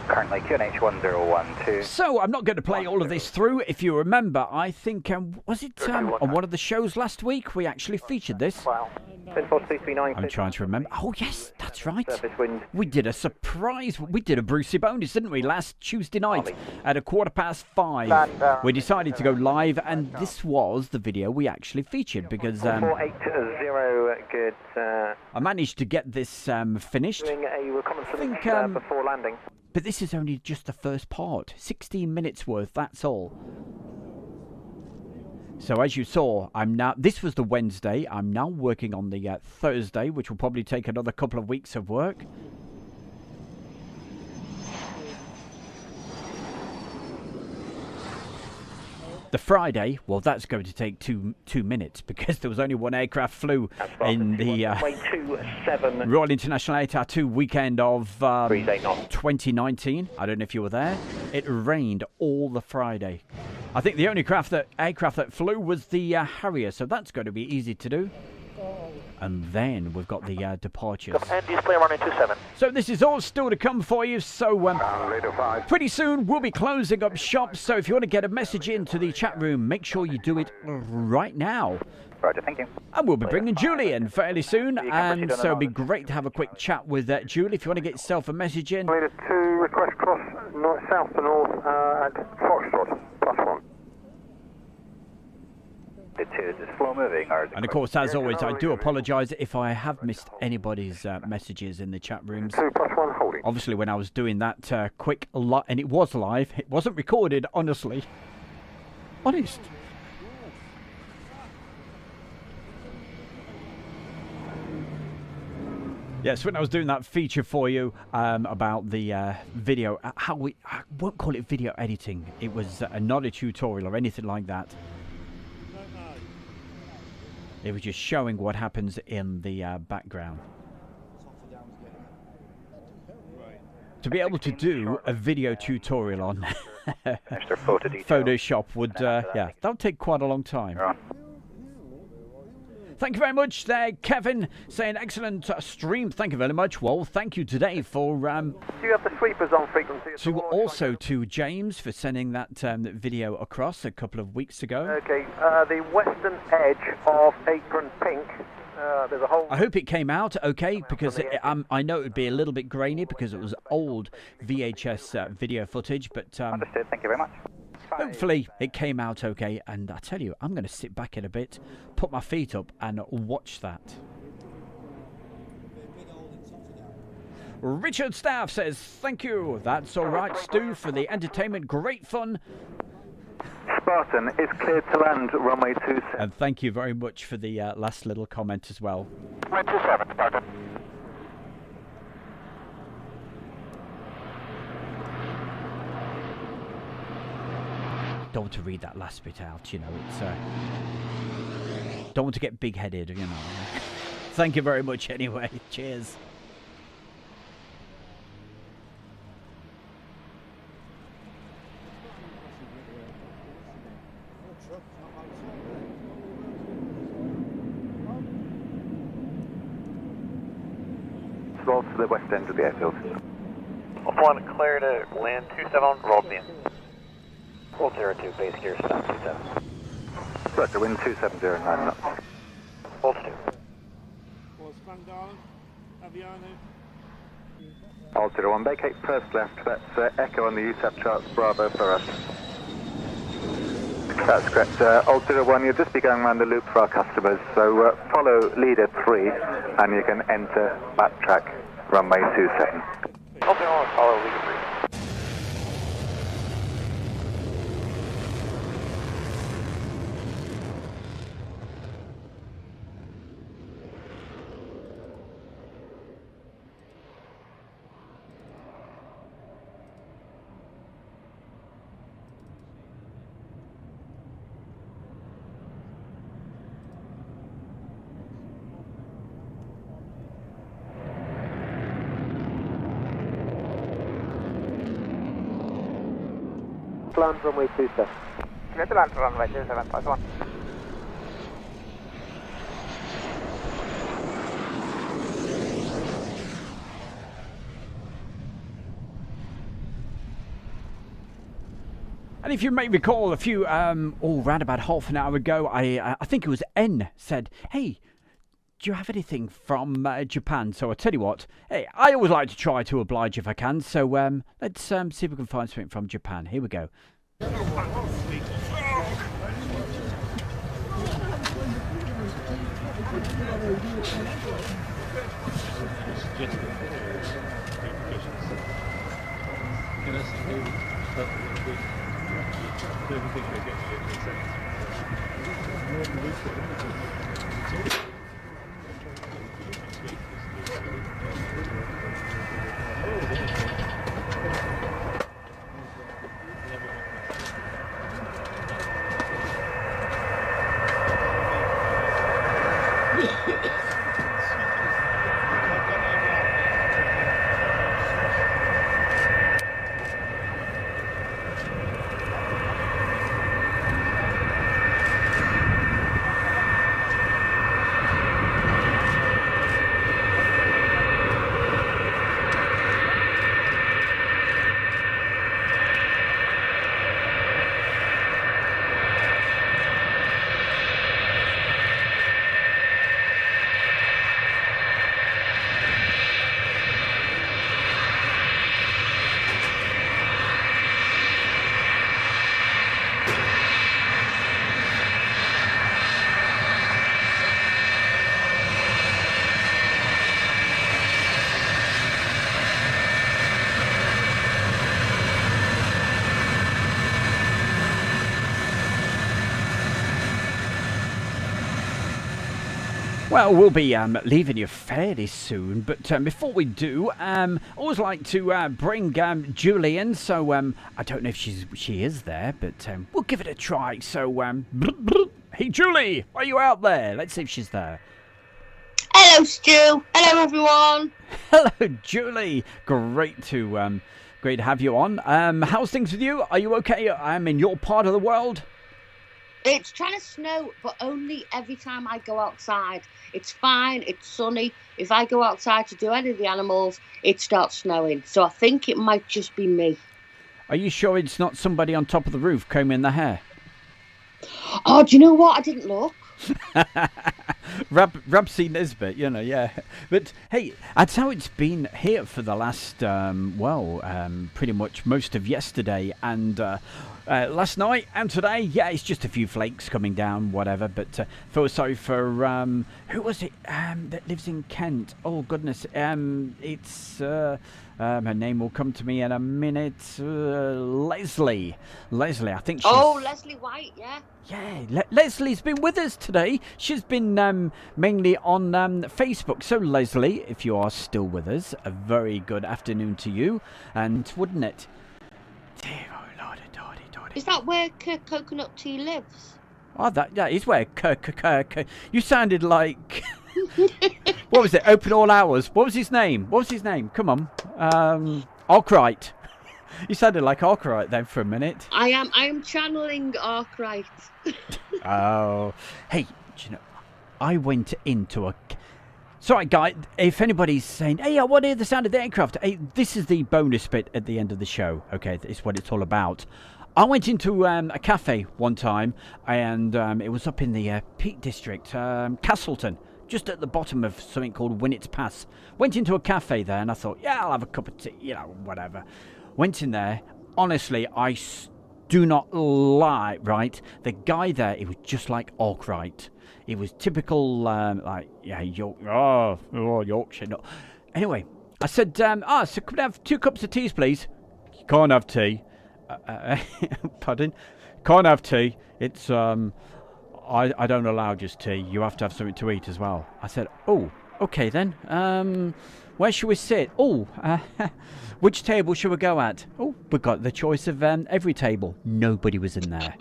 Speaker 11: currently QNH 1012.
Speaker 1: So, I'm not going to play all of this through. If you remember, I think, was it on one of the shows last week? We actually featured this. I'm trying to remember. Oh, yes, that's right. We did a surprise. We did a Brucey bonus, didn't we, last Tuesday night at 5:15. We decided to go live, and this was the video we actually featured because
Speaker 10: 480, good.
Speaker 1: I managed to get this finished.
Speaker 10: Doing a reconnaissance
Speaker 1: I think,
Speaker 10: before landing.
Speaker 1: But this is only just the first part. 16 minutes worth, that's all. So as you saw, this was the Wednesday. I'm now working on the Thursday, which will probably take another couple of weeks of work. The Friday, well, that's going to take two minutes because there was only one aircraft flew in the Royal International Air Tattoo weekend of 2019. I don't know if you were there. It rained all the Friday. I think the only aircraft that flew was the Harrier, so that's going to be easy to do. And then we've got the departures.
Speaker 8: And display running 27.
Speaker 1: So this is all still to come for you. So pretty soon we'll be closing up shop. So if you want to get a message into the chat room, make sure you do it right now.
Speaker 11: Roger, thank you.
Speaker 1: And we'll be bringing Julie in fairly soon. And so it'll be great to have a quick chat with Julie. If you want to get yourself a message in.
Speaker 6: Leader 2, request cross south to north at Foxtrot, +1.
Speaker 11: Is slow moving, or
Speaker 1: and of course, as always, I do apologise if I have missed anybody's messages in the chat rooms.
Speaker 6: 2 +1 holding.
Speaker 1: Obviously, when I was doing that quick and it was live, it wasn't recorded, honestly. Honest. Yes, when I was doing that feature for you about the video, I won't call it video editing. It was not a tutorial or anything like that. It was just showing what happens in the background. To be able to do a video tutorial on Photoshop would, yeah, that would take quite a long time. Thank you very much there, Kevin, saying excellent stream. Thank you very much. Well, thank you today for...
Speaker 10: Do you have the sweepers on frequency?
Speaker 1: To James for sending that video across a couple of weeks ago.
Speaker 10: Okay, the western edge of Apron Pink, there's a whole...
Speaker 1: I hope it came out okay, because I know it would be a little bit grainy because it was old VHS video footage, but...
Speaker 11: Understood, thank you very much.
Speaker 1: Hopefully it came out okay, and I tell you, I'm going to sit back in a bit, put my feet up and watch that. Richard Staff says, thank you. That's all right, Stu, for the entertainment. Great fun.
Speaker 6: Spartan is cleared to land, runway 27.
Speaker 1: And thank you very much for the last little comment as well.
Speaker 6: Runway 27, Spartan.
Speaker 1: Don't want to read that last bit out, you know, it's don't want to get big-headed, you know. Thank you very much anyway. Cheers.
Speaker 6: Roll to the west end of the airfield.
Speaker 8: One clear to land 27, roll in. Hold 02, base gear, stop 27.
Speaker 6: Roger, wind 2709 knots.
Speaker 8: Hold 2.
Speaker 4: What's Van Dalen? Aviano?
Speaker 6: All 01, vacate first left, that's Echo on the USAP charts, Bravo for us. That's correct, All 01, you'll just be going around the loop for our customers, so follow leader 3 and you can enter backtrack runway 27.
Speaker 8: All 01, follow leader 3.
Speaker 10: Land runway 27.
Speaker 9: Clear to land runway 27, pass 1.
Speaker 1: And if you may recall, a few, around about half an hour ago, I think it was N said, hey, do you have anything from Japan? So I tell you what, hey, I always like to try to oblige if I can. So let's see if we can find something from Japan. Here we go. Well, we'll be leaving you fairly soon, but before we do, I always like to bring Julie in, so I don't know if she is there, but we'll give it a try. So, hey Julie, are you out there? Let's see if she's there.
Speaker 13: Hello, Stu. Hello, everyone.
Speaker 1: Hello, Julie. Great to have you on. How's things with you? Are you okay? In your part of the world?
Speaker 13: It's trying to snow, but only every time I go outside. It's fine, it's sunny. If I go outside to do any of the animals, it starts snowing. So I think it might just be me.
Speaker 1: Are you sure it's not somebody on top of the roof combing their hair?
Speaker 13: Oh, do you know what? I didn't look.
Speaker 1: Rabsy Nisbet, you know, yeah. But hey, that's how it's been here for the last, pretty much most of yesterday and last night and today. Yeah, it's just a few flakes coming down, whatever. But feel sorry for who was it that lives in Kent? Oh goodness, it's her name will come to me in a minute. Leslie, I think she's...
Speaker 13: Oh, Leslie White, yeah.
Speaker 1: Yeah, Leslie's been with us today. She's been mainly on Facebook. So, Leslie, if you are still with us, a very good afternoon to you. And wouldn't it? Dear, oh, Lordy.
Speaker 13: Is that where Coconut Tea lives?
Speaker 1: Oh, that is where you sounded like... What was it? Open all hours. What was his name? Come on. Arkwright. You sounded like Arkwright then for a minute.
Speaker 13: I am channeling Arkwright.
Speaker 1: Oh. Hey, do you know, I went into a... Sorry, guy, if anybody's saying, hey, I want to hear the sound of the aircraft, hey, this is the bonus bit at the end of the show, okay? It's what it's all about. I went into a cafe one time, and it was up in the Peak District, Castleton, just at the bottom of something called Winnet's Pass. Went into a cafe there, and I thought, yeah, I'll have a cup of tea, you know, whatever. Went in there. Honestly, I do not lie, right? The guy there, he was just like Arkwright. He was typical, Yorkshire. No. Anyway, I said, so could I have 2 cups of tea, please? You can't have tea. Pardon? Can't have tea. It's, I don't allow just tea. You have to have something to eat as well. I said, oh, okay then. Where should we sit? Oh, which table should we go at? Oh, we got the choice of every table. Nobody was in there.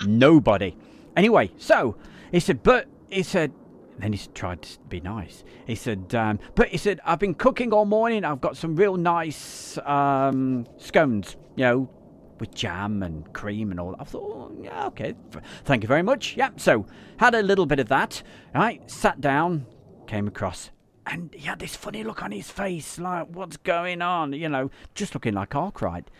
Speaker 1: Nobody. Anyway, so he said, then he tried to be nice. He said, I've been cooking all morning. I've got some real nice scones, you know, with jam and cream and all that. I thought, oh, yeah, okay. Thank you very much. Yeah, so had a little bit of that. Right, sat down, came across. And he had this funny look on his face, like, what's going on? You know, just looking like Arkwright.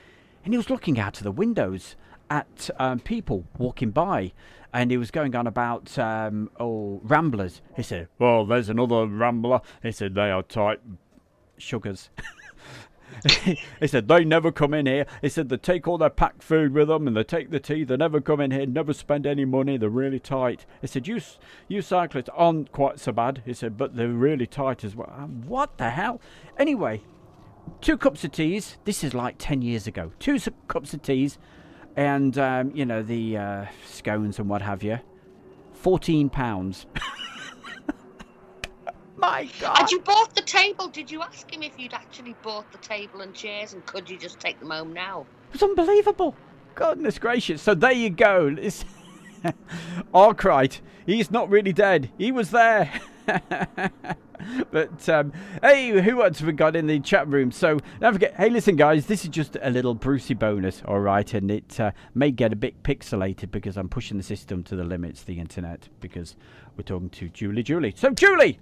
Speaker 1: And he was looking out of the windows at people walking by. And he was going on about, ramblers. He said, well, there's another rambler. He said, they are tight sugars. He said, they never come in here. He said, they take all their packed food with them and they take the tea. They never come in here, never spend any money. They're really tight. He said, you cyclists aren't quite so bad. He said, but they're really tight as well. What the hell? Anyway, 2 cups of teas. This is like 10 years ago. 2 cups of teas and, the scones and what have you. £14. My God.
Speaker 13: And you bought the table. Did you ask him if you'd actually bought the table and chairs, and could you just take them home now?
Speaker 1: It was unbelievable. Goodness gracious. So there you go. Arkwright, he's not really dead. He was there. But, hey, who else have we got in the chat room? So, don't forget, hey, listen, guys, this is just a little Brucey bonus, all right? And it may get a bit pixelated because I'm pushing the system to the limits, the internet, because we're talking to Julie. So, Julie!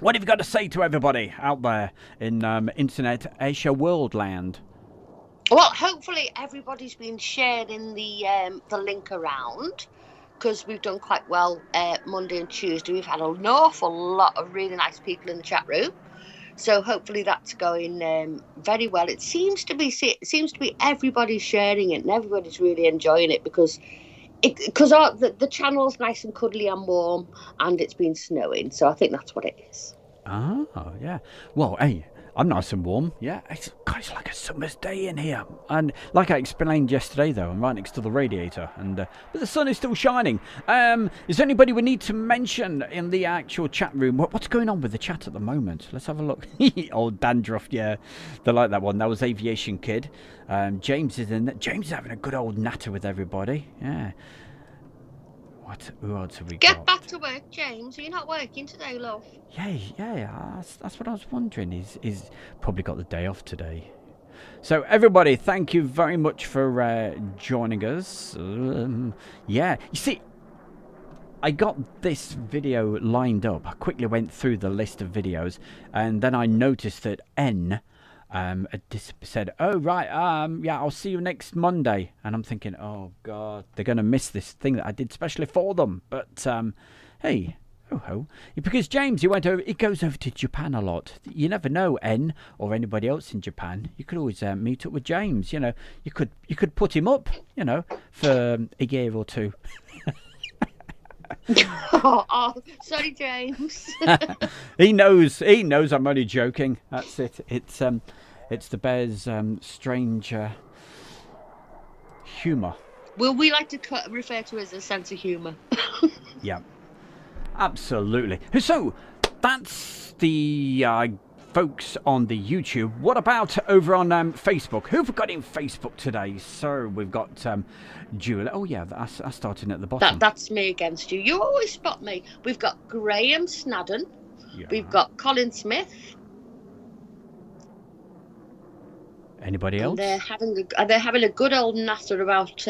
Speaker 1: What have you got to say to everybody out there in Internet Asia World land?
Speaker 13: Well, hopefully everybody's been sharing the link around, because we've done quite well Monday and Tuesday. We've had an awful lot of really nice people in the chat room, so hopefully that's going very well. It seems to be everybody's sharing it and everybody's really enjoying it because the channel's nice and cuddly and warm, and it's been snowing, so I think that's what it is.
Speaker 1: Oh, yeah. Well, hey, I'm nice and warm. Yeah, it's like a summer's day in here. And like I explained yesterday, though, I'm right next to the radiator, and but the sun is still shining. Is there anybody we need to mention in the actual chat room? What's going on with the chat at the moment? Let's have a look. Old dandruff, yeah. They like that one. That was Aviation Kid. James is in there. James is having a good old natter with everybody. Yeah. Who else have we got?
Speaker 13: Get back to work, James. Are you not working today, love?
Speaker 1: Yeah. That's what I was wondering. He's probably got the day off today. So everybody, thank you very much for joining us. Yeah, you see, I got this video lined up. I quickly went through the list of videos, and then I noticed that N said, "Oh right, yeah, I'll see you next Monday." And I'm thinking, "Oh God, they're going to miss this thing that I did specially for them." But hey. Oh, because James, he goes over to Japan a lot. You never know, N or anybody else in Japan. You could always meet up with James. You know, you could put him up. You know, for a year or two.
Speaker 13: oh, sorry, James.
Speaker 1: He knows I'm only joking. That's it. It's the bear's strange humour.
Speaker 13: Well, we like to refer to it as a sense of humour.
Speaker 1: Yeah. Absolutely. So that's the folks on the YouTube. What about over on Facebook? Who've we got in Facebook today? So we've got Julie. Oh yeah, I started at the bottom.
Speaker 13: That's me against you. You always spot me. We've got Graham Snadden. Yeah. We've got Colin Smith.
Speaker 1: Anybody else?
Speaker 13: And they're having a good old natter about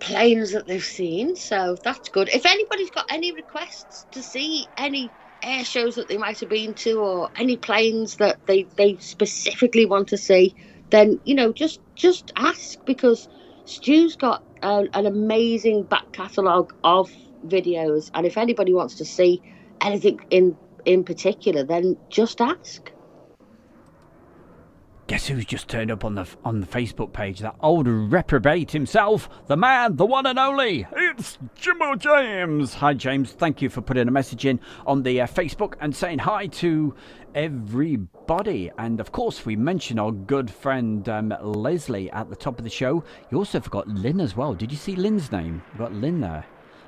Speaker 13: planes that they've seen, so that's good. If anybody's got any requests to see any air shows that they might have been to, or any planes that they specifically want to see, then just ask, because Stu's got an amazing back catalogue of videos, and if anybody wants to see anything in particular, then just ask.
Speaker 1: Guess who's just turned up on the Facebook page? That old reprobate himself, the man, the one and only. It's Jimbo James. Hi, James. Thank you for putting a message in on the Facebook and saying hi to everybody. And of course, we mentioned our good friend Leslie at the top of the show. You also forgot Lynn as well. Did you see Lynn's name? We've got Lynn there.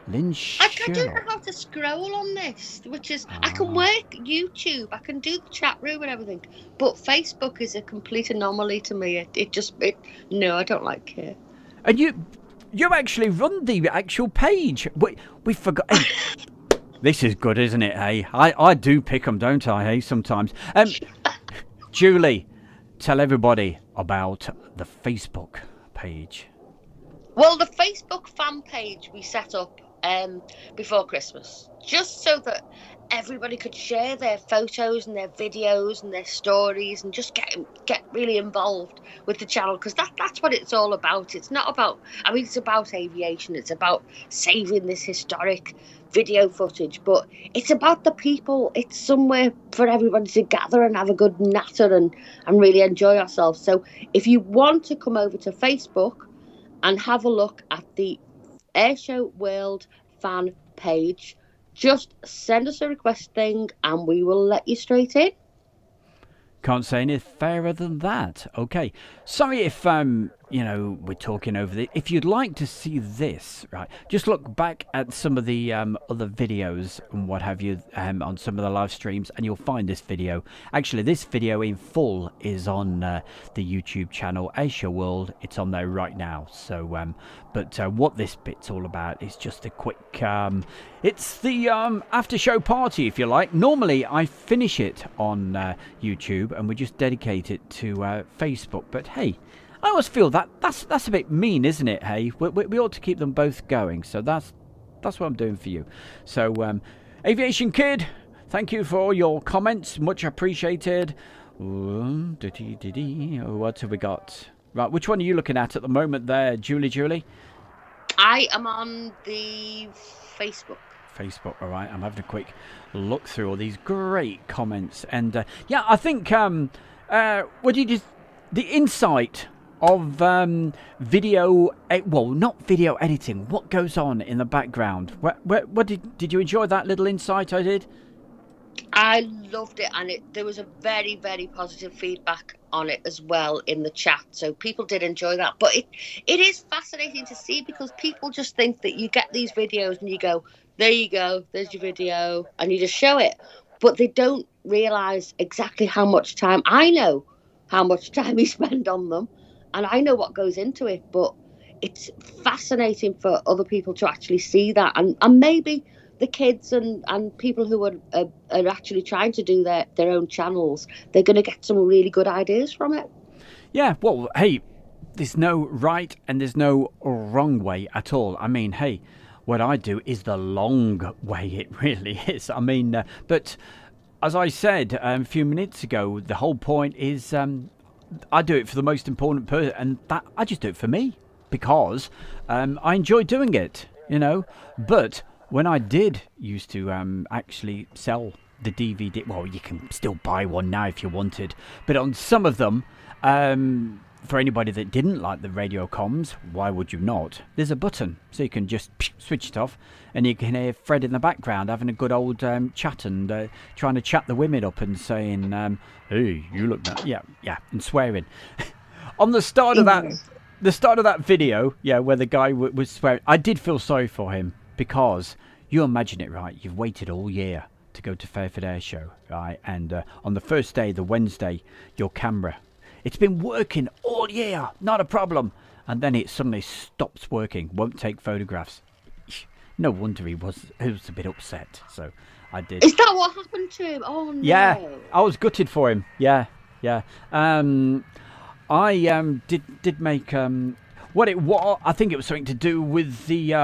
Speaker 1: Lynn
Speaker 13: I don't know how to scroll on this, which is, I can work YouTube, I can do the chat room and everything, but Facebook is a complete anomaly to me. No, I don't like it.
Speaker 1: And you actually run the actual page. We forgot. Hey, this is good, isn't it? Hey, I do pick them, don't I? Hey, sometimes. Julie, tell everybody about the Facebook page.
Speaker 13: Well, the Facebook fan page we set up before Christmas, just so that everybody could share their photos and their videos and their stories, and just get really involved with the channel, because that's what it's all about. It's not about, it's about aviation, it's about saving this historic video footage, but it's about the people. It's somewhere for everybody to gather and have a good natter and really enjoy ourselves. So if you want to come over to Facebook and have a look at the Airshow World fan page, just send us a request thing and we will let you straight in.
Speaker 1: Can't say any fairer than that. Okay. Sorry if we're talking over the. If you'd like to see this, right, just look back at some of the other videos and what have you on some of the live streams, and you'll find this video. Actually, this video in full is on the YouTube channel Asia World. It's on there right now. So, but what this bit's all about is just a quick. It's the after show party, if you like. Normally, I finish it on YouTube, and we just dedicate it to Facebook. But hey, I always feel that's a bit mean, isn't it? Hey, we ought to keep them both going. So that's what I'm doing for you. So, Aviation Kid, thank you for all your comments, much appreciated. What have we got? Right, which one are you looking at the moment there, Julie?
Speaker 13: I am on the Facebook.
Speaker 1: All right, I'm having a quick look through all these great comments, and yeah, I think what did you the insight of video, not video editing, what goes on in the background? What did you enjoy that little insight I did?
Speaker 13: I loved it, and there was a very, very positive feedback on it as well in the chat, so people did enjoy that. But it is fascinating to see, because people just think that you get these videos and you go, there you go, there's your video, and you just show it, but they don't realise exactly how much time. I know how much time you spend on them, and I know what goes into it, but it's fascinating for other people to actually see that, and maybe the kids and people who are actually trying to do their own channels, they're going to get some really good ideas from it.
Speaker 1: Yeah, well, hey, there's no right and there's no wrong way at all. I mean, hey, what I do is the long way. It really is. I mean, but as I said a few minutes ago, the whole point is I do it for the most important person, and that I just do it for me because I enjoy doing it, you know. But when I did used to actually sell the DVD, well, you can still buy one now if you wanted, but on some of them, for anybody that didn't like the radio comms, why would you not? There's a button, so you can just switch it off, and you can hear Fred in the background having a good old chat and trying to chat the women up and saying, "Hey, you look that," yeah, and swearing. On the start of that video, yeah, where the guy was swearing, I did feel sorry for him because you imagine it, right? You've waited all year to go to Fairford Air Show, right? And on the first day, the Wednesday, your camera, it's been working all year, not a problem. And then it suddenly stops working, won't take photographs. No wonder he was a bit upset. So I did.
Speaker 13: Is that what happened to him? Oh no.
Speaker 1: Yeah, I was gutted for him. Yeah. I did make what I think it was something to do with the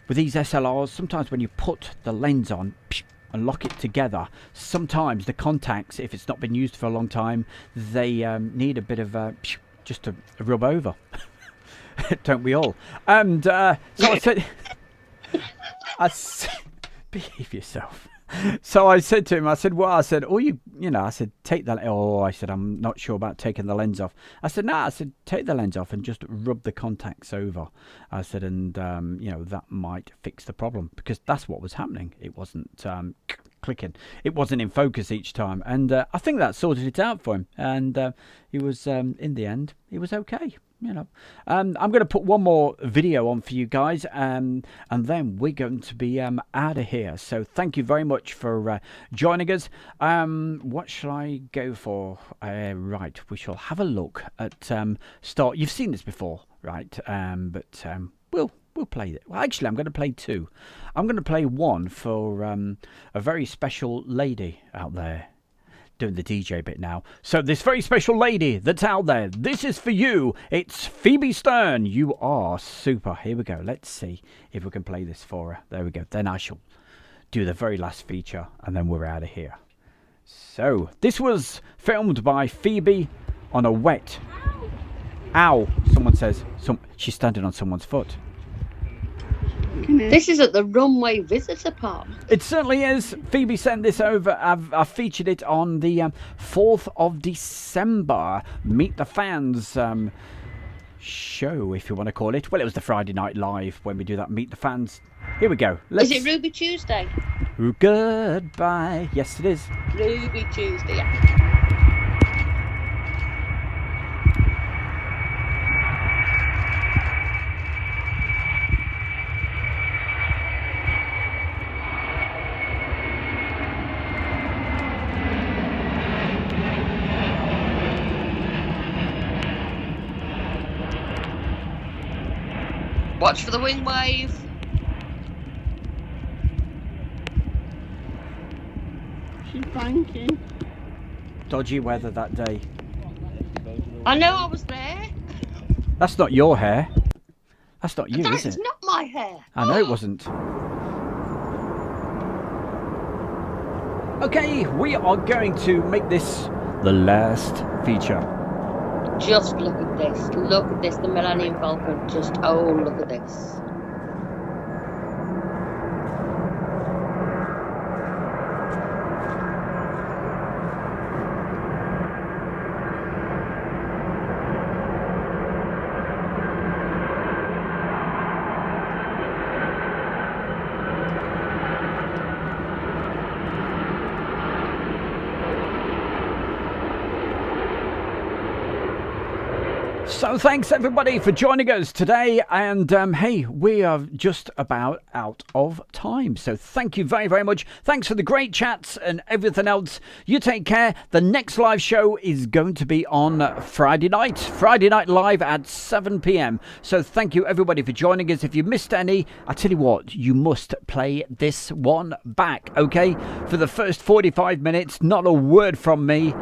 Speaker 1: with these SLRs. Sometimes when you put the lens on and lock it together, sometimes the contacts, if it's not been used for a long time, they need a bit of just a rub over. Don't we all? And so I said, behave yourself. So I said to him, I said, take that. Oh, I said, I'm not sure about taking the lens off. I said, no, I said, take the lens off and just rub the contacts over. I said, and, that might fix the problem, because that's what was happening. It wasn't clicking. It wasn't in focus each time. And I think that sorted it out for him. And he was, in the end, he was okay. I'm going to put one more video on for you guys, and then we're going to be out of here. So thank you very much for joining us. What shall I go for? Right, we shall have a look at start. You've seen this before, right? But we'll play it. Well, actually, I'm going to play two. I'm going to play one for a very special lady out there. Doing the DJ bit now. So this very special lady that's out there, this is for you. It's Phoebe Stern. You are super. Here we go. Let's see if we can play this for her. There we go. Then I shall do the very last feature, and then we're out of here. So this was filmed by Phoebe on a wet. Ow! Someone says she's standing on someone's foot.
Speaker 13: This is at the runway visitor park.
Speaker 1: It certainly is. Phoebe sent this over. I've featured it on the 4th of December. Meet the Fans show, if you want to call it. Well, it was the Friday Night Live when we do that Meet the Fans. Here we go.
Speaker 13: Is it Ruby Tuesday?
Speaker 1: Goodbye. Yes, it is.
Speaker 13: Ruby Tuesday, yeah. Watch for the wing wave.
Speaker 14: She's banking.
Speaker 1: Dodgy weather that day.
Speaker 13: I know, I was there.
Speaker 1: That's not your hair. That's not you, is it?
Speaker 13: It's not my hair.
Speaker 1: I know it wasn't. Okay, we are going to make this the last feature.
Speaker 13: Just look at this. Look at this. The Millennium Falcon. Just, oh, look at this.
Speaker 1: So thanks everybody for joining us today, and hey, we are just about out of time, so thank you very, very much. Thanks for the great chats and everything else. You take care. The next live show is going to be on Friday night live at 7 p.m. So thank you everybody for joining us. If you missed any, I tell you what, you must play this one back, okay? For the first 45 minutes, not a word from me,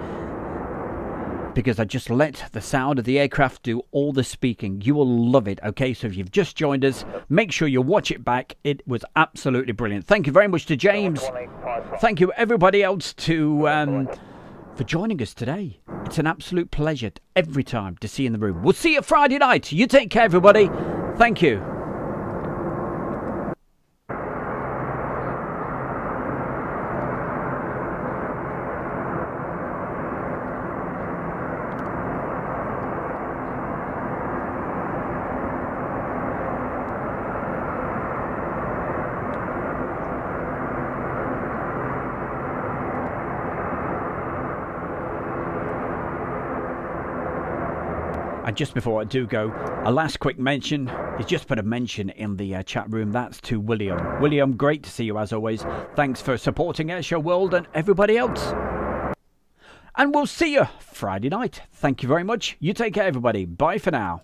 Speaker 1: because I just let the sound of the aircraft do all the speaking. You will love it, okay? So if you've just joined us, make sure you watch it back. It was absolutely brilliant. Thank you very much to James. Thank you everybody else for joining us today. It's an absolute pleasure every time to see you in the room. We'll see you Friday night. You take care, everybody. Thank you. And just before I do go, a last quick mention. He's just put a mention in the chat room. That's to William. William, great to see you as always. Thanks for supporting Airshow World and everybody else. And we'll see you Friday night. Thank you very much. You take care, everybody. Bye for now.